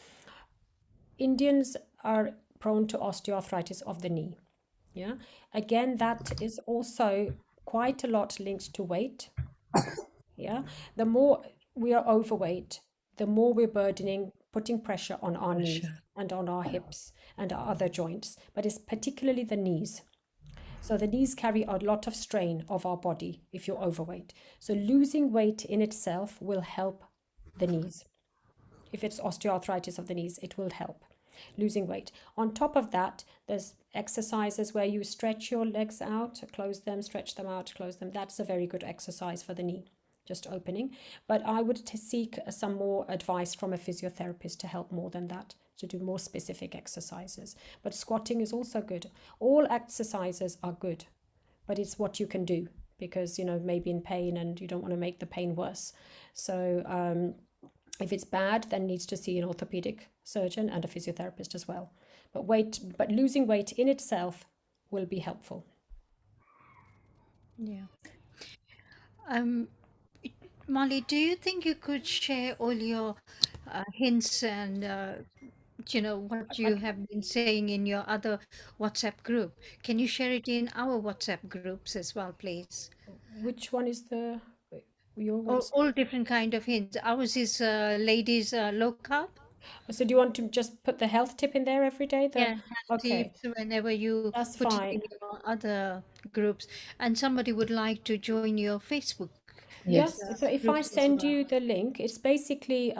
Indians are prone to osteoarthritis of the knee. Yeah, again, that is also quite a lot linked to weight. Yeah, the more we are overweight, the more we're putting pressure on our knees and on our hips and our other joints, but it's particularly the knees. So the knees carry a lot of strain of our body if you're overweight. So losing weight in itself will help the knees. If it's osteoarthritis of the knees, it will help losing weight. On top of that, there's exercises where you stretch your legs out, close them, stretch them out, close them. That's a very good exercise for the knee, just opening. But I would seek some more advice from a physiotherapist to help more than that, to do more specific exercises. But squatting is also good. All exercises are good, but it's what you can do, because maybe in pain and you don't want to make the pain worse. So if it's bad, then needs to see an orthopedic surgeon and a physiotherapist as well. But losing weight in itself will be helpful. Yeah. Molly, do you think you could share all your hints and what you have been saying in your other WhatsApp group? Can you share it in our WhatsApp groups as well, please? Which one is your All, ones? all different kind of hints. Ours is ladies low carb. So do you want to just put the health tip in there every day? Yeah, health Okay, tips whenever you that's put it fine. in your other groups, and somebody would like to join your Facebook Yes. So if I groups as send well. you the link, it's basically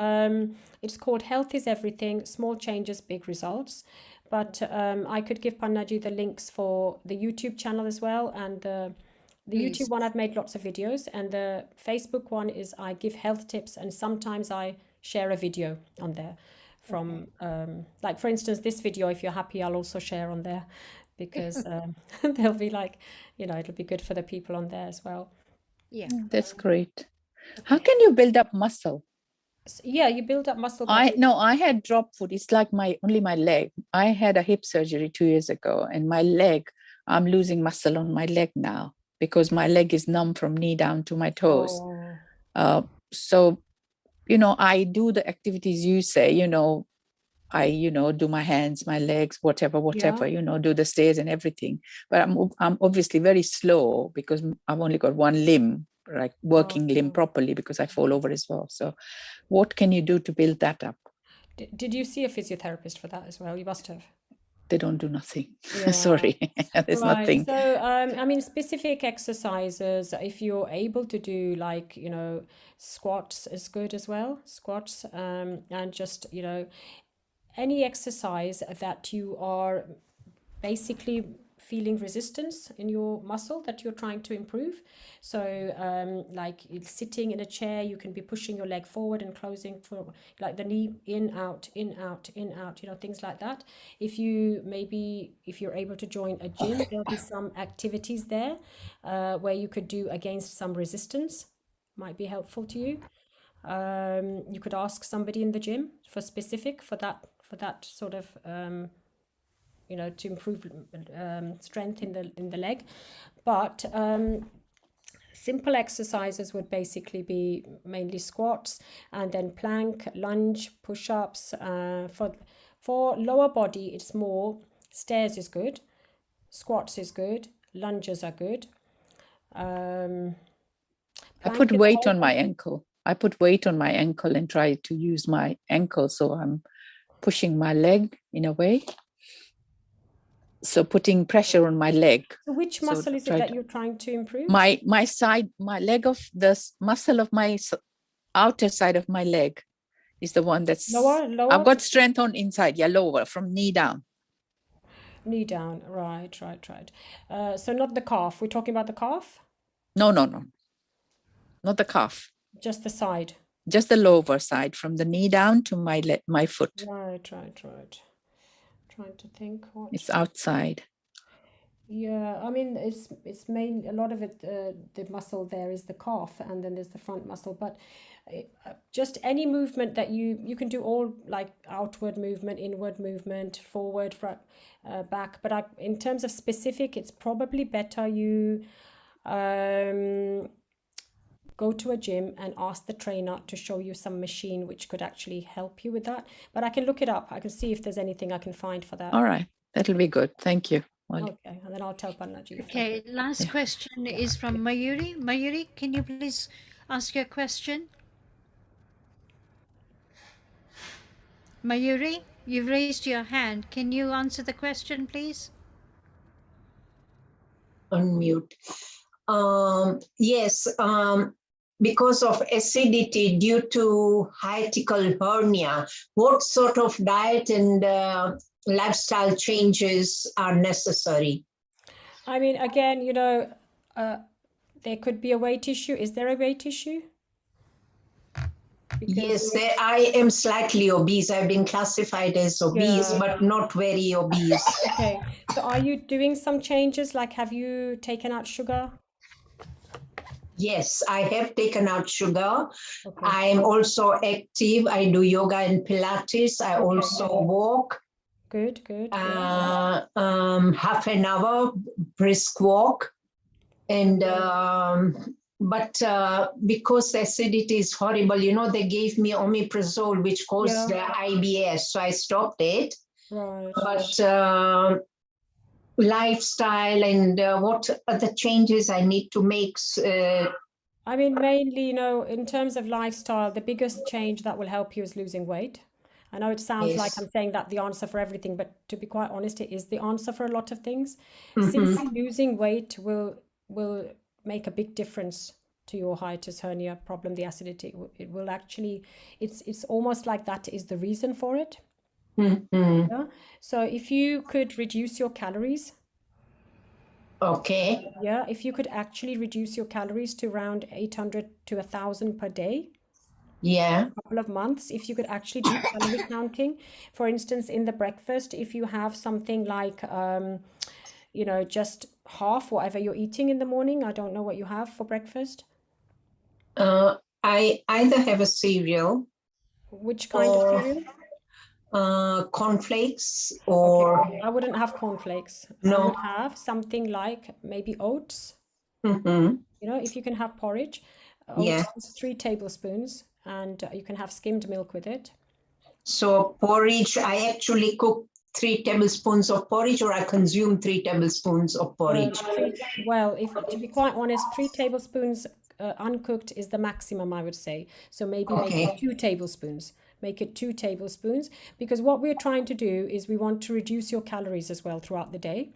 it's called Health is Everything, Small Changes, Big Results. But I could give Pannaji the links for the YouTube channel as well, and the Please. YouTube one I've made lots of videos, and the Facebook one is I give health tips, and sometimes I share a video on there from like, for instance, this video, if you're happy, I'll also share on there, because they'll be like, it'll be good for the people on there as well. Yeah. That's great. How can you build up muscle? So, yeah, you build up muscle. by I had drop foot. It's like only my leg. I had a hip surgery 2 years ago, and my leg, I'm losing muscle on my leg now because my leg is numb from knee down to my toes. Oh, So, I do the activities you say, I, do my hands, my legs, whatever, do the stairs and everything. But I'm obviously very slow because I've only got one limb, like working limb properly, because I fall over as well. So what can you do to build that up? Did you see a physiotherapist for that as well? You must have. They don't do nothing. Yeah. Sorry, there's Right. nothing. So, I mean, specific exercises, if you're able to do, like, squats is good as well. Squats, and just, any exercise that you are basically feeling resistance in your muscle that you're trying to improve. So like sitting in a chair, you can be pushing your leg forward and closing, for like the knee in, out, in, out, in, out, things like that. If you're able to join a gym, there'll be some activities there where you could do against some resistance. Might be helpful to you. You could ask somebody in the gym for that sort of to improve strength in the leg. But simple exercises would basically be mainly squats, and then plank, lunge, push-ups. For lower body, it's more stairs is good, squats is good, lunges are good. I put weight on my ankle. I put weight on my ankle and try to use my ankle, so I'm pushing my leg in a way. So putting pressure on my leg. So which muscle is it that you're trying to improve? My side, my leg of the muscle of my outer side of my leg is the one that's lower. I've got strength on inside. Yeah, lower, from knee down. Knee down, right. So not the calf. We're talking about the calf? No, not the calf. Just the side. Just the lower side, from the knee down to my foot. Right. Trying to think what. It's outside. Yeah, I mean, it's mainly, a lot of it, the muscle there is the calf, and then there's the front muscle. But just any movement that you can do, all like outward movement, inward movement, forward, front, back. But in terms of specific, it's probably better you go to a gym and ask the trainer to show you some machine which could actually help you with that. But I can look it up. I can see if there's anything I can find for that. All right, that'll be good. Thank you. Okay, and then I'll tell Pannaji. Okay, last question is from Mayuri. Mayuri, can you please ask your question? Mayuri, you've raised your hand. Can you answer the question, please? Unmute. Yes, because of acidity due to hiatal hernia, what sort of diet and lifestyle changes are necessary? I mean, again, there could be a weight issue. Is there a weight issue? Yes, I am slightly obese. I've been classified as obese, Yeah. but not very obese. Okay, so are you doing some changes? Like, have you taken out sugar? Yes, I have taken out sugar. Okay. I'm also active. I do yoga and Pilates. I Okay. also walk. Good, good. Yeah. Half an hour brisk walk. And but because the acidity is horrible, you know, they gave me omeprazole, which caused the IBS, so I stopped it. Right. But lifestyle and what are the changes I need to make? I mean, mainly, you know, in terms of lifestyle, the biggest change that will help you is losing weight. I know it sounds like Yes. I'm saying that the answer for everything, but to be quite honest, it is the answer for a lot of things. Mhm. Simply losing weight will make a big difference to your hiatus hernia problem, the acidity. It will actually, it's almost like that is the reason for it. Mhm. Yeah. So if you could reduce your calories, Okay. yeah, if you could actually reduce your calories to around 800 to 1,000 per day, Yeah. a couple of months, if you could actually do calorie counting, for instance, in the breakfast, if you have something like, you know, just half whatever you're eating in the morning. I don't know what you have for breakfast. I either have a cereal Which kind of or cereal? cornflakes or Okay, I wouldn't have cornflakes. I no. would have something like maybe oats. Mhm. You know, if you can have porridge, Yeah. oats is 3 tablespoons, and you can have skimmed milk with it. So porridge, I actually cook 3 tablespoons of porridge, or I consume 3 tablespoons of porridge. Well, if to be quite honest, 3 tablespoons uncooked is the maximum, I would say. So maybe make Okay. it 2 tablespoons. Make it 2 tablespoons, because what we're trying to do is we want to reduce your calories as well throughout the day.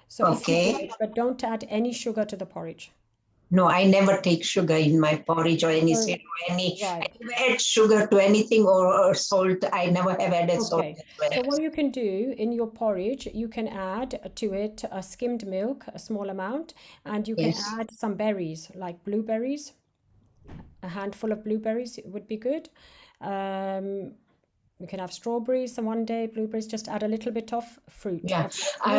So Okay. but don't add any sugar to the porridge. No, I never take sugar in my porridge or any cereal. I never add sugar to anything or salt. I never have added salt Okay, as well. so what you can do in your porridge, you can add to it a skimmed milk, a small amount, and you can Yes. add some berries, like blueberries. A handful of blueberries would be good. You can have strawberries some one day, blueberries, just add a little bit of fruit. Yeah,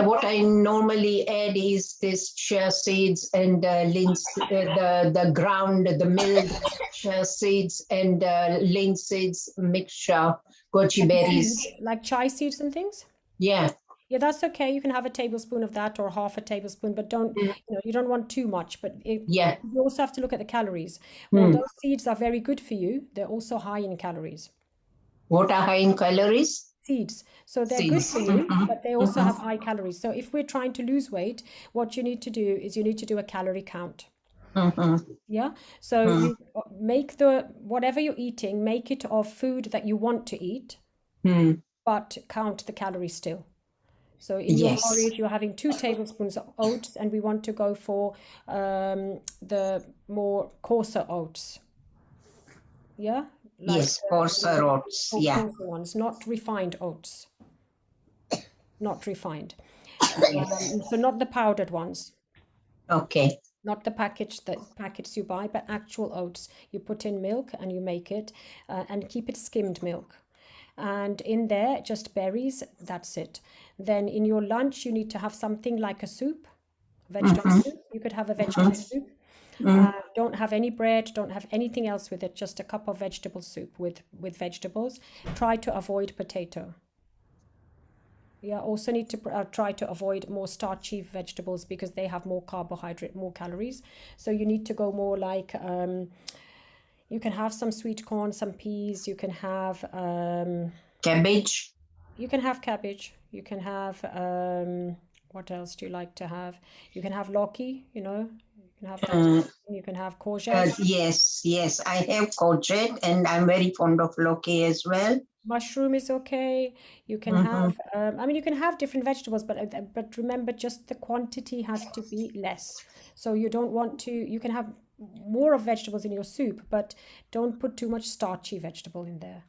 what I normally add is this chia seeds and the ground, the milled chia seeds and linseeds mixture, goji berries. Like chai seeds and things? Yeah. Yeah, that's okay. You can have a tablespoon of that or half a tablespoon, but don't, you know, you don't want too much. But Yeah. you also have to look at the calories. Although seeds are very good for you, they're also high in calories. What are high in calories? Seeds. So they're good for you, but they also have high calories. So if we're trying to lose weight, what you need to do is you need to do a calorie count. Yeah. So you make whatever you're eating, make it of food that you want to eat, but count the calories still. So in your porridge, you're having 2 tablespoons of oats, and we want to go for the more coarser oats. Yeah? Like Yes, coarser oats. Yeah. coarser ones, not refined oats. Not refined. So not the powdered ones. Okay. Not the packets you buy, but actual oats. You put in milk and you make it, and keep it skimmed milk. And in there, just berries, that's it. Then in your lunch, you need to have something like a soup, vegetable soup. You could have a vegetable soup. Don't have any bread, don't have anything else with it, just a cup of vegetable soup with vegetables. Try to avoid potato. Yeah, also need to try to avoid more starchy vegetables because they have more carbohydrate, more calories. So you need to go more like, you can have some sweet corn, some peas, you can have cabbage. You can have cabbage. You can have, what else do you like to have? You can have lauki, you know. You can have that. You can have courgette. Yes, I have courgette, and I'm very fond of lauki as well. Mushroom is okay. You can have, I mean, you can have different vegetables, but remember, just the quantity has to be less. So you don't want to, you can have more of vegetables in your soup, but don't put too much starchy vegetable in there,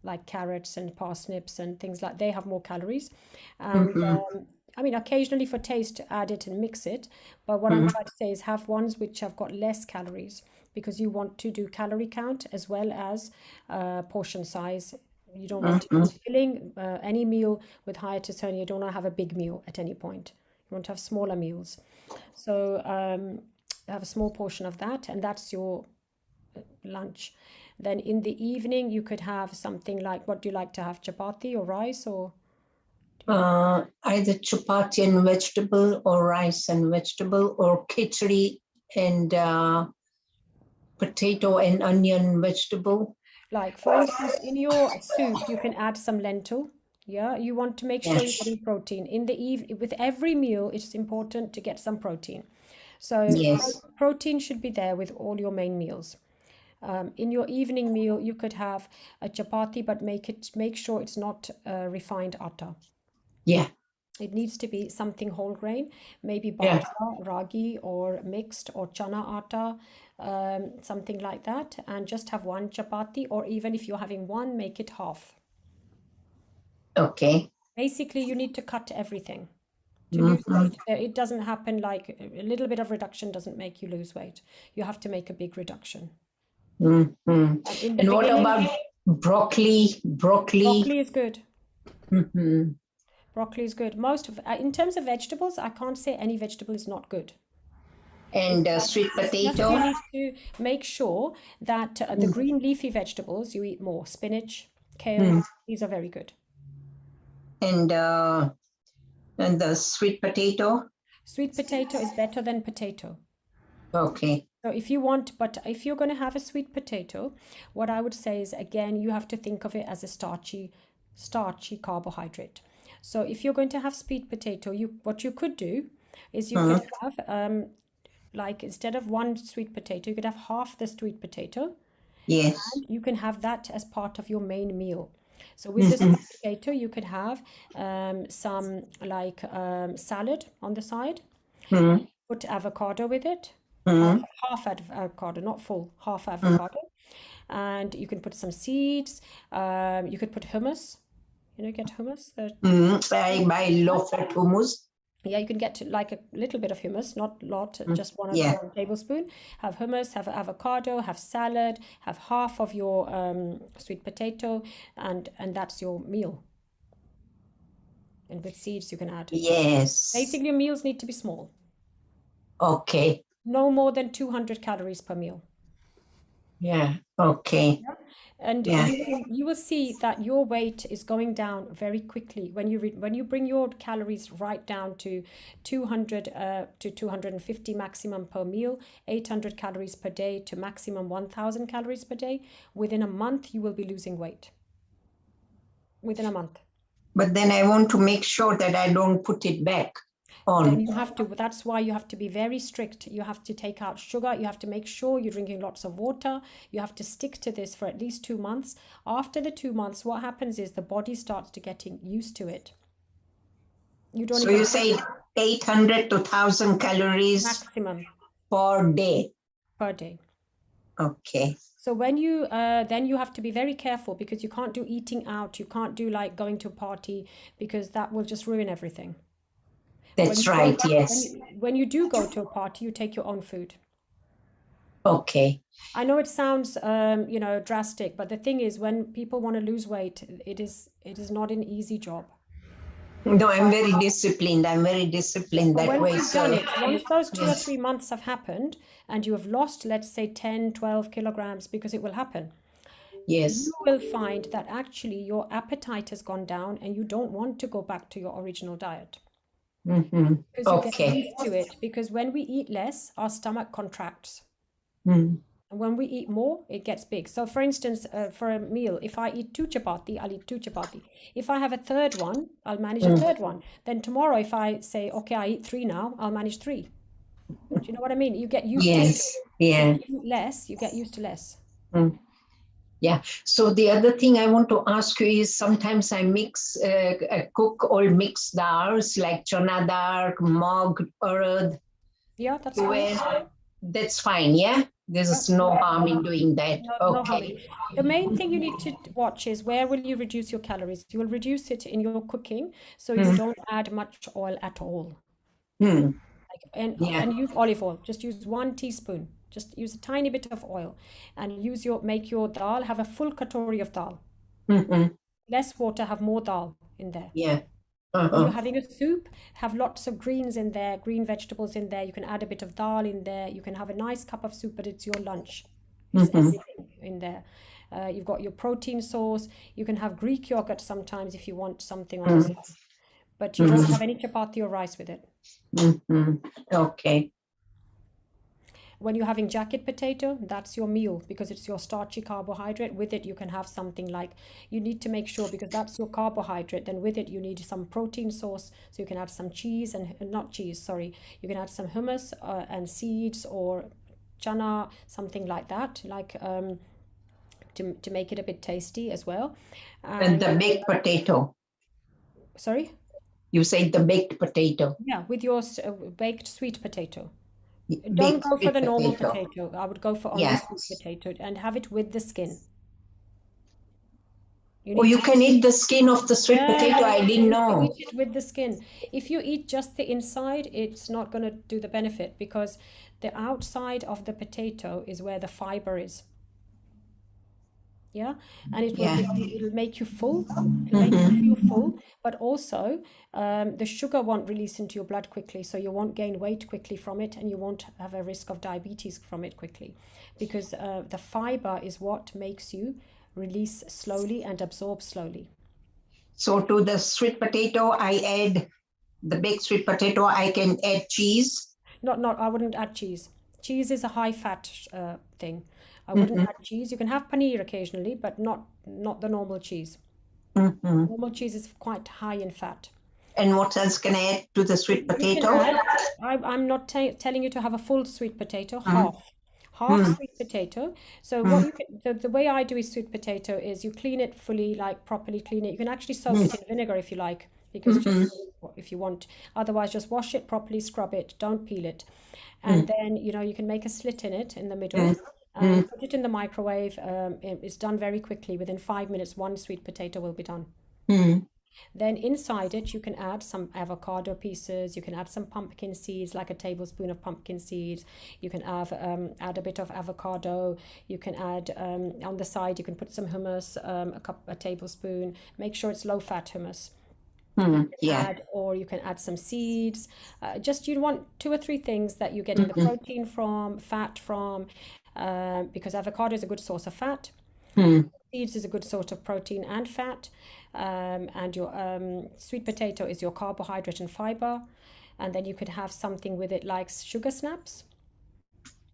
like carrots and parsnips and things like, they have more calories. And I mean, occasionally for taste, add it and mix it. But what I'm trying to say is have ones which have got less calories, because you want to do calorie count as well as portion size. You don't want to be filling any meal with hiatus hernia. You don't want to have a big meal at any point. You want to have smaller meals. So have a small portion of that, and that's your lunch. Then in the evening, you could have something like, what do you like to have, chapati or rice, or? Either chapati and vegetable, or rice and vegetable, or khichdi and potato and onion vegetable. Like, for instance, in your soup, you can add some lentil. Yeah, you want to make sure you're getting protein. In the with every meal, it's important to get some protein. So Yes. protein should be there with all your main meals. In your evening meal, you could have a chapati, but make sure it's not refined atta. Yeah. It needs to be something whole grain, maybe Yeah. bajra, ragi, or mixed, or chana atta, something like that, and just have one chapati, or even if you're having one, make it half. Okay. Basically, you need to cut everything to lose weight. It doesn't happen like a little bit of reduction doesn't make you lose weight. You have to make a big reduction. And what beginning- about broccoli? Broccoli is good. Mhm. Broccoli is good. Most of, in terms of vegetables, I can't say any vegetable is not good. And sweet Just potato. you need to make sure that the green leafy vegetables you eat more. Spinach, kale, these are very good. And the sweet potato. Sweet potato is better than potato. Okay. So if you want, but if you're going to have a sweet potato, what I would say is, again, you have to think of it as a starchy carbohydrate. So if you're going to have sweet potato, what you could do is you could have, like, instead of one sweet potato, you could have half the sweet potato. Yes. And you can have that as part of your main meal. So with the sweet potato, you could have some like salad on the side. Put avocado with it. Half avocado, not full, half avocado. And you can put some seeds. You could put hummus. You know, get hummus. I buy low-fat hummus. Yeah, you can get to like a little bit of hummus, not a lot, just one tablespoon. Have hummus, have avocado, have salad, have half of your sweet potato, and that's your meal. And with seeds you can add. Yes. Basically, your meals need to be small. Okay. No more than 200 calories per meal. Yeah. Okay. And you will see that your weight is going down very quickly when you bring your calories right down to 200 to 250 maximum per meal, 800 calories per day to maximum 1000 calories per day. Within a month, you will be losing weight. Within a month. But then I want to make sure that I don't put it back on. Then you have to, that's why you have to be very strict. You have to take out sugar. You have to make sure you're drinking lots of water. You have to stick to this for at least 2 months. After the 2 months, what happens is the body starts to getting used to it. You don't. So you say 800 to 1000 calories maximum per day. Per day. Okay. So when you then you have to be very careful, because you can't do eating out. You can't do like going to a party, because that will just ruin everything. That's right. Yes. When you do go to a party, you take your own food. Okay. I know it sounds drastic, but the thing is, when people want to lose weight, it is not an easy job. No, I'm very disciplined. I'm very disciplined that way. So once those 2 or 3 months have happened and you have lost, let's say 10, 12 kilograms, because it will happen. Yes. You will find that actually your appetite has gone down and you don't want to go back to your original diet. Because you get used to it. Because when we eat less, our stomach contracts. And when we eat more, it gets big. So for instance, for a meal, if I eat 2 chapati, I'll eat 2 chapati. If I have a third one, I'll manage a third one. Then tomorrow, if I say, okay, I eat 3 now, I'll manage 3. Do you know what I mean? You get used to it. Yeah. If you eat less, you get used to less. Yeah. So the other thing I want to ask you is, sometimes I cook all mixed dals like chana dal, mung, urad. Yeah, that's fine. That's fine. Yeah. There's no harm in doing that. No harm. Okay. The main thing you need to watch is where will you reduce your calories? You will reduce it in your cooking, so you don't add much oil at all. Hmm. And Yeah. and use olive oil. Just use 1 teaspoon. Just use a tiny bit of oil, and make your dal. Have a full katori of dal. Mhm. Less water, have more dal in there. Yeah. When Uh-huh. you're having a soup, have lots of greens in there, green vegetables in there. You can add a bit of dal in there. You can have a nice cup of soup, but it's your lunch. It's everything in there. You've got your protein source. You can have Greek yogurt sometimes if you want something on the side, but you don't have any chapati or rice with it. Mhm. Okay. When you're having jacket potato, that's your meal because it's your starchy carbohydrate. With it, you can have something like, you need to make sure, because that's your carbohydrate, then with it, you need some protein source. So you can add some cheese and not cheese, sorry. You can add some hummus and seeds or chana, something like that, like to make it a bit tasty as well. And the baked potato. Sorry? You said the baked potato. Yeah, with your baked sweet potato. Don't Baked go for sweet the normal potato. I would go for only Yeah. sweet potato and have it with the skin. You can eat the skin of the sweet potato. I didn't know. Eat it with the skin. If you eat just the inside, it's not going to do the benefit because the outside of the potato is where the fiber is. Yeah, and it'll make you full. It'll make you feel full, but also the sugar won't release into your blood quickly, so you won't gain weight quickly from it, and you won't have a risk of diabetes from it quickly, because the fiber is what makes you release slowly and absorb slowly. So to the sweet potato, I add the baked sweet potato. I can add cheese. Not. I wouldn't add cheese. Cheese is a high fat thing. I wouldn't add cheese. You can have paneer occasionally, but not the normal cheese. Normal cheese is quite high in fat. And what else can I add to the sweet potato? I'm not telling you to have a full sweet potato. Half sweet potato. So what you can, the way I do is sweet potato is you clean it fully, like properly clean it. You can actually soak it in vinegar if you like, because if you want. Otherwise, just wash it properly, scrub it, don't peel it, and then you can make a slit in it in the middle. And put it in the microwave. It's done very quickly. Within 5 minutes, one sweet potato will be done. Then inside it, you can add some avocado pieces. You can add some pumpkin seeds, like a tablespoon of pumpkin seeds. You can add a bit of avocado. You can add on the side, you can put some hummus, a tablespoon. Make sure it's low-fat hummus. Or you can add some seeds. Just you want 2 or 3 things that you get in the protein from, fat from, because avocado is a good source of fat. Seeds is a good source of protein and fat. And your sweet potato is your carbohydrate and fiber. And then you could have something with it like sugar snaps.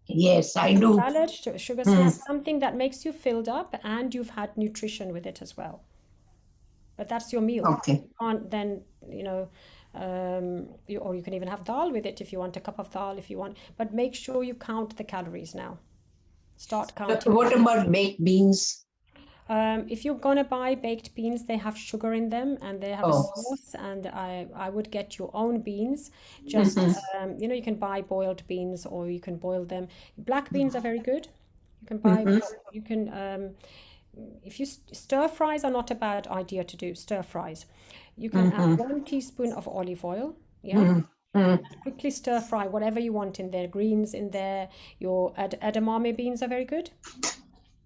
Yes, I do. Salad, sugar snaps, something that makes you filled up and you've had nutrition with it as well. But that's your meal. Okay. You can't then, or you can even have dal with it if you want, a cup of dal if you want. But make sure you count the calories now. Start counting. What about baked beans? If you're gonna buy baked beans, they have sugar in them and they have a sauce. And I would get your own beans. Just you can buy boiled beans or you can boil them. Black beans are very good. You can buy. You can. If you stir fries are not a bad idea to do. Stir fries. You can add 1 teaspoon of olive oil. Yeah. Quickly stir fry whatever you want in there. Greens in there. Your edamame beans are very good.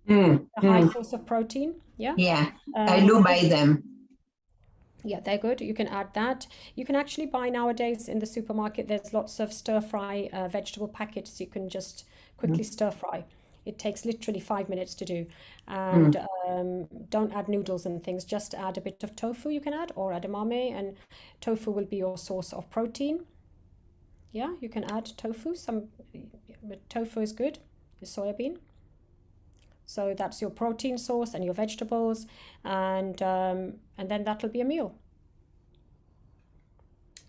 A high source of protein. Yeah. I do buy them. Yeah, they're good. You can add that. You can actually buy nowadays in the supermarket. There's lots of stir fry vegetable packets. You can just quickly stir fry. It takes literally 5 minutes to do. And don't add noodles and things. Just add a bit of tofu you can add, or edamame, and tofu will be your source of protein. Yeah, you can add tofu. But tofu is good. The soybean. So that's your protein source and your vegetables, and then that'll be a meal.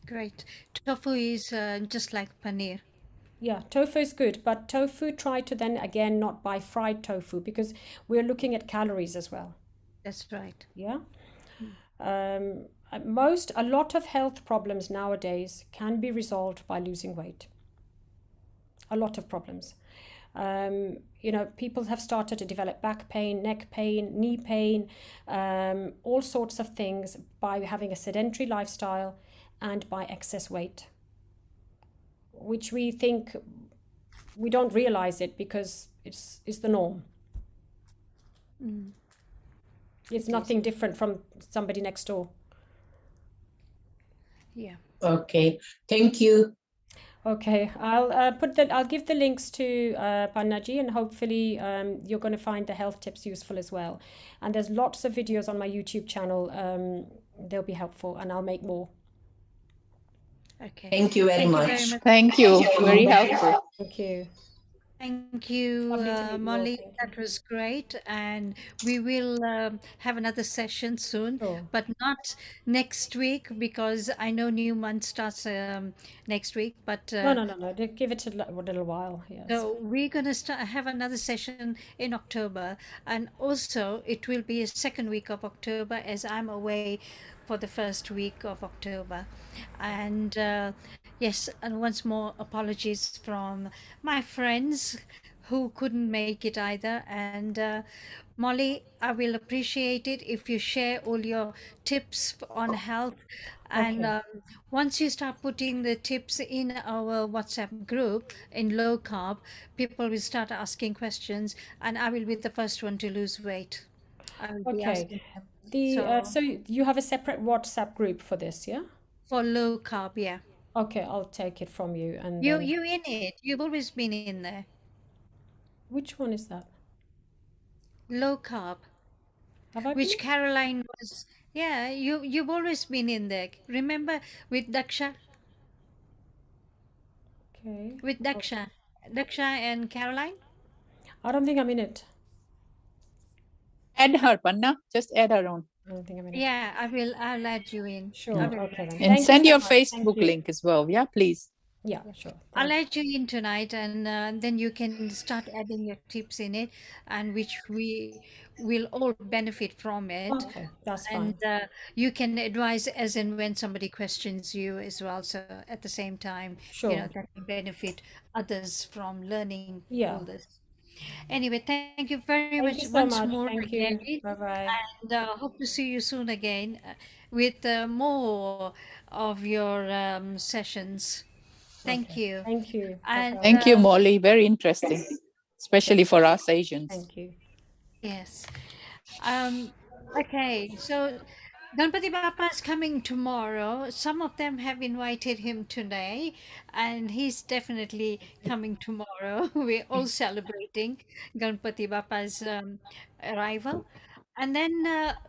Great. Tofu is just like paneer. Yeah, tofu is good, but tofu, try to then again not buy fried tofu because we're looking at calories as well. That's right. Yeah. A lot of health problems nowadays can be resolved by losing weight. A lot of problems. You know, people have started to develop back pain, neck pain, knee pain, all sorts of things by having a sedentary lifestyle and by excess weight, which we think we don't realize it because it's the norm. It's nothing different from somebody next door. Yeah. Okay, thank you. Okay, I'll give the links to Pannaji, and hopefully you're going to find the health tips useful as well. And there's lots of videos on my YouTube channel. They'll be helpful, and I'll make more. Okay. Thank you very much. Thank you. Very helpful. Thank you. Thank you, Lovely to meet you all. Molly. Thank you. That was great. And we will have another session soon, Sure. but not next week because I know new month starts next week. But No. Give it a little while. Yes. so we're going to have another session in October. And also, it will be a second week of October as I'm away for the first week of October. And yes, and once more, apologies from my friends who couldn't make it either. And Molly, I will appreciate it if you share all your tips on health. And Okay. once you start putting the tips in our WhatsApp group in low carb, people will start asking questions, and I will be the first one to lose weight. I will be Okay. asking them. So you have a separate WhatsApp group for this, yeah? For low carb, yeah. Okay, I'll take it from you. And You then, you in it. You've always been in there. which one is that? Low carb, Have I which been? Caroline was. Yeah, you've always been in there. Remember with Daksha, Okay. with Daksha and Caroline. I don't think I'm in it. Add her, Panna. Just add her on. I don't think I'm in it. Yeah, I'll add you in. Sure. I will Okay then. And Thank you send so your much. Thank Facebook you. link as well. Yeah, please. Yeah, sure. I'll Thank add you in tonight, and then you can start adding your tips in it, and which we will all benefit from it. you. Okay, that's fine. And you can advise as and when somebody questions you as well. So at the same time, Sure. that will benefit others from learning Yeah. all this. Anyway, thank you very Thank much you so once much. more Thank again. you. Bye-bye. And hope to see you soon again with more of your sessions. Thank Okay. you. Thank you. And Bye-bye. Thank you, Molly. Very interesting, especially for us Asians. Thank you. yes. Okay, so Ganpati Bappa is coming tomorrow. Some of them have invited him today, and he's definitely coming tomorrow. We're all celebrating Ganpati Bappa's arrival. And then,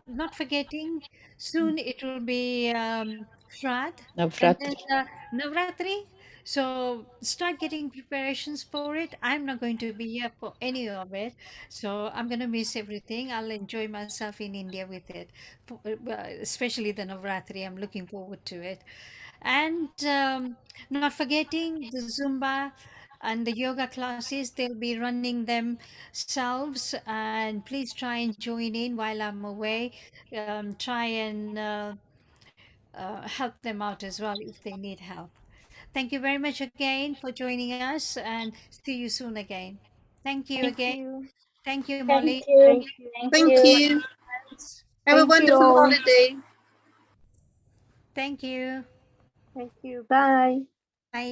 not forgetting, soon it will be Shraddh and then Navratri. Navratri. So start getting preparations for it. I'm not going to be here for any of it. So I'm going to miss everything. I'll enjoy myself in India with it, especially the Navratri. I'm looking forward to it. And not forgetting the Zumba and the yoga classes, they'll be running themselves. And please try and join in while I'm away. Try and help them out as well if they need help. Thank you very much again for joining us, and see you soon again. Thank you again. Thank you, Molly. Thank you. Thank you. Have a Thank you wonderful all. holiday. Thank you. Thank you. Bye.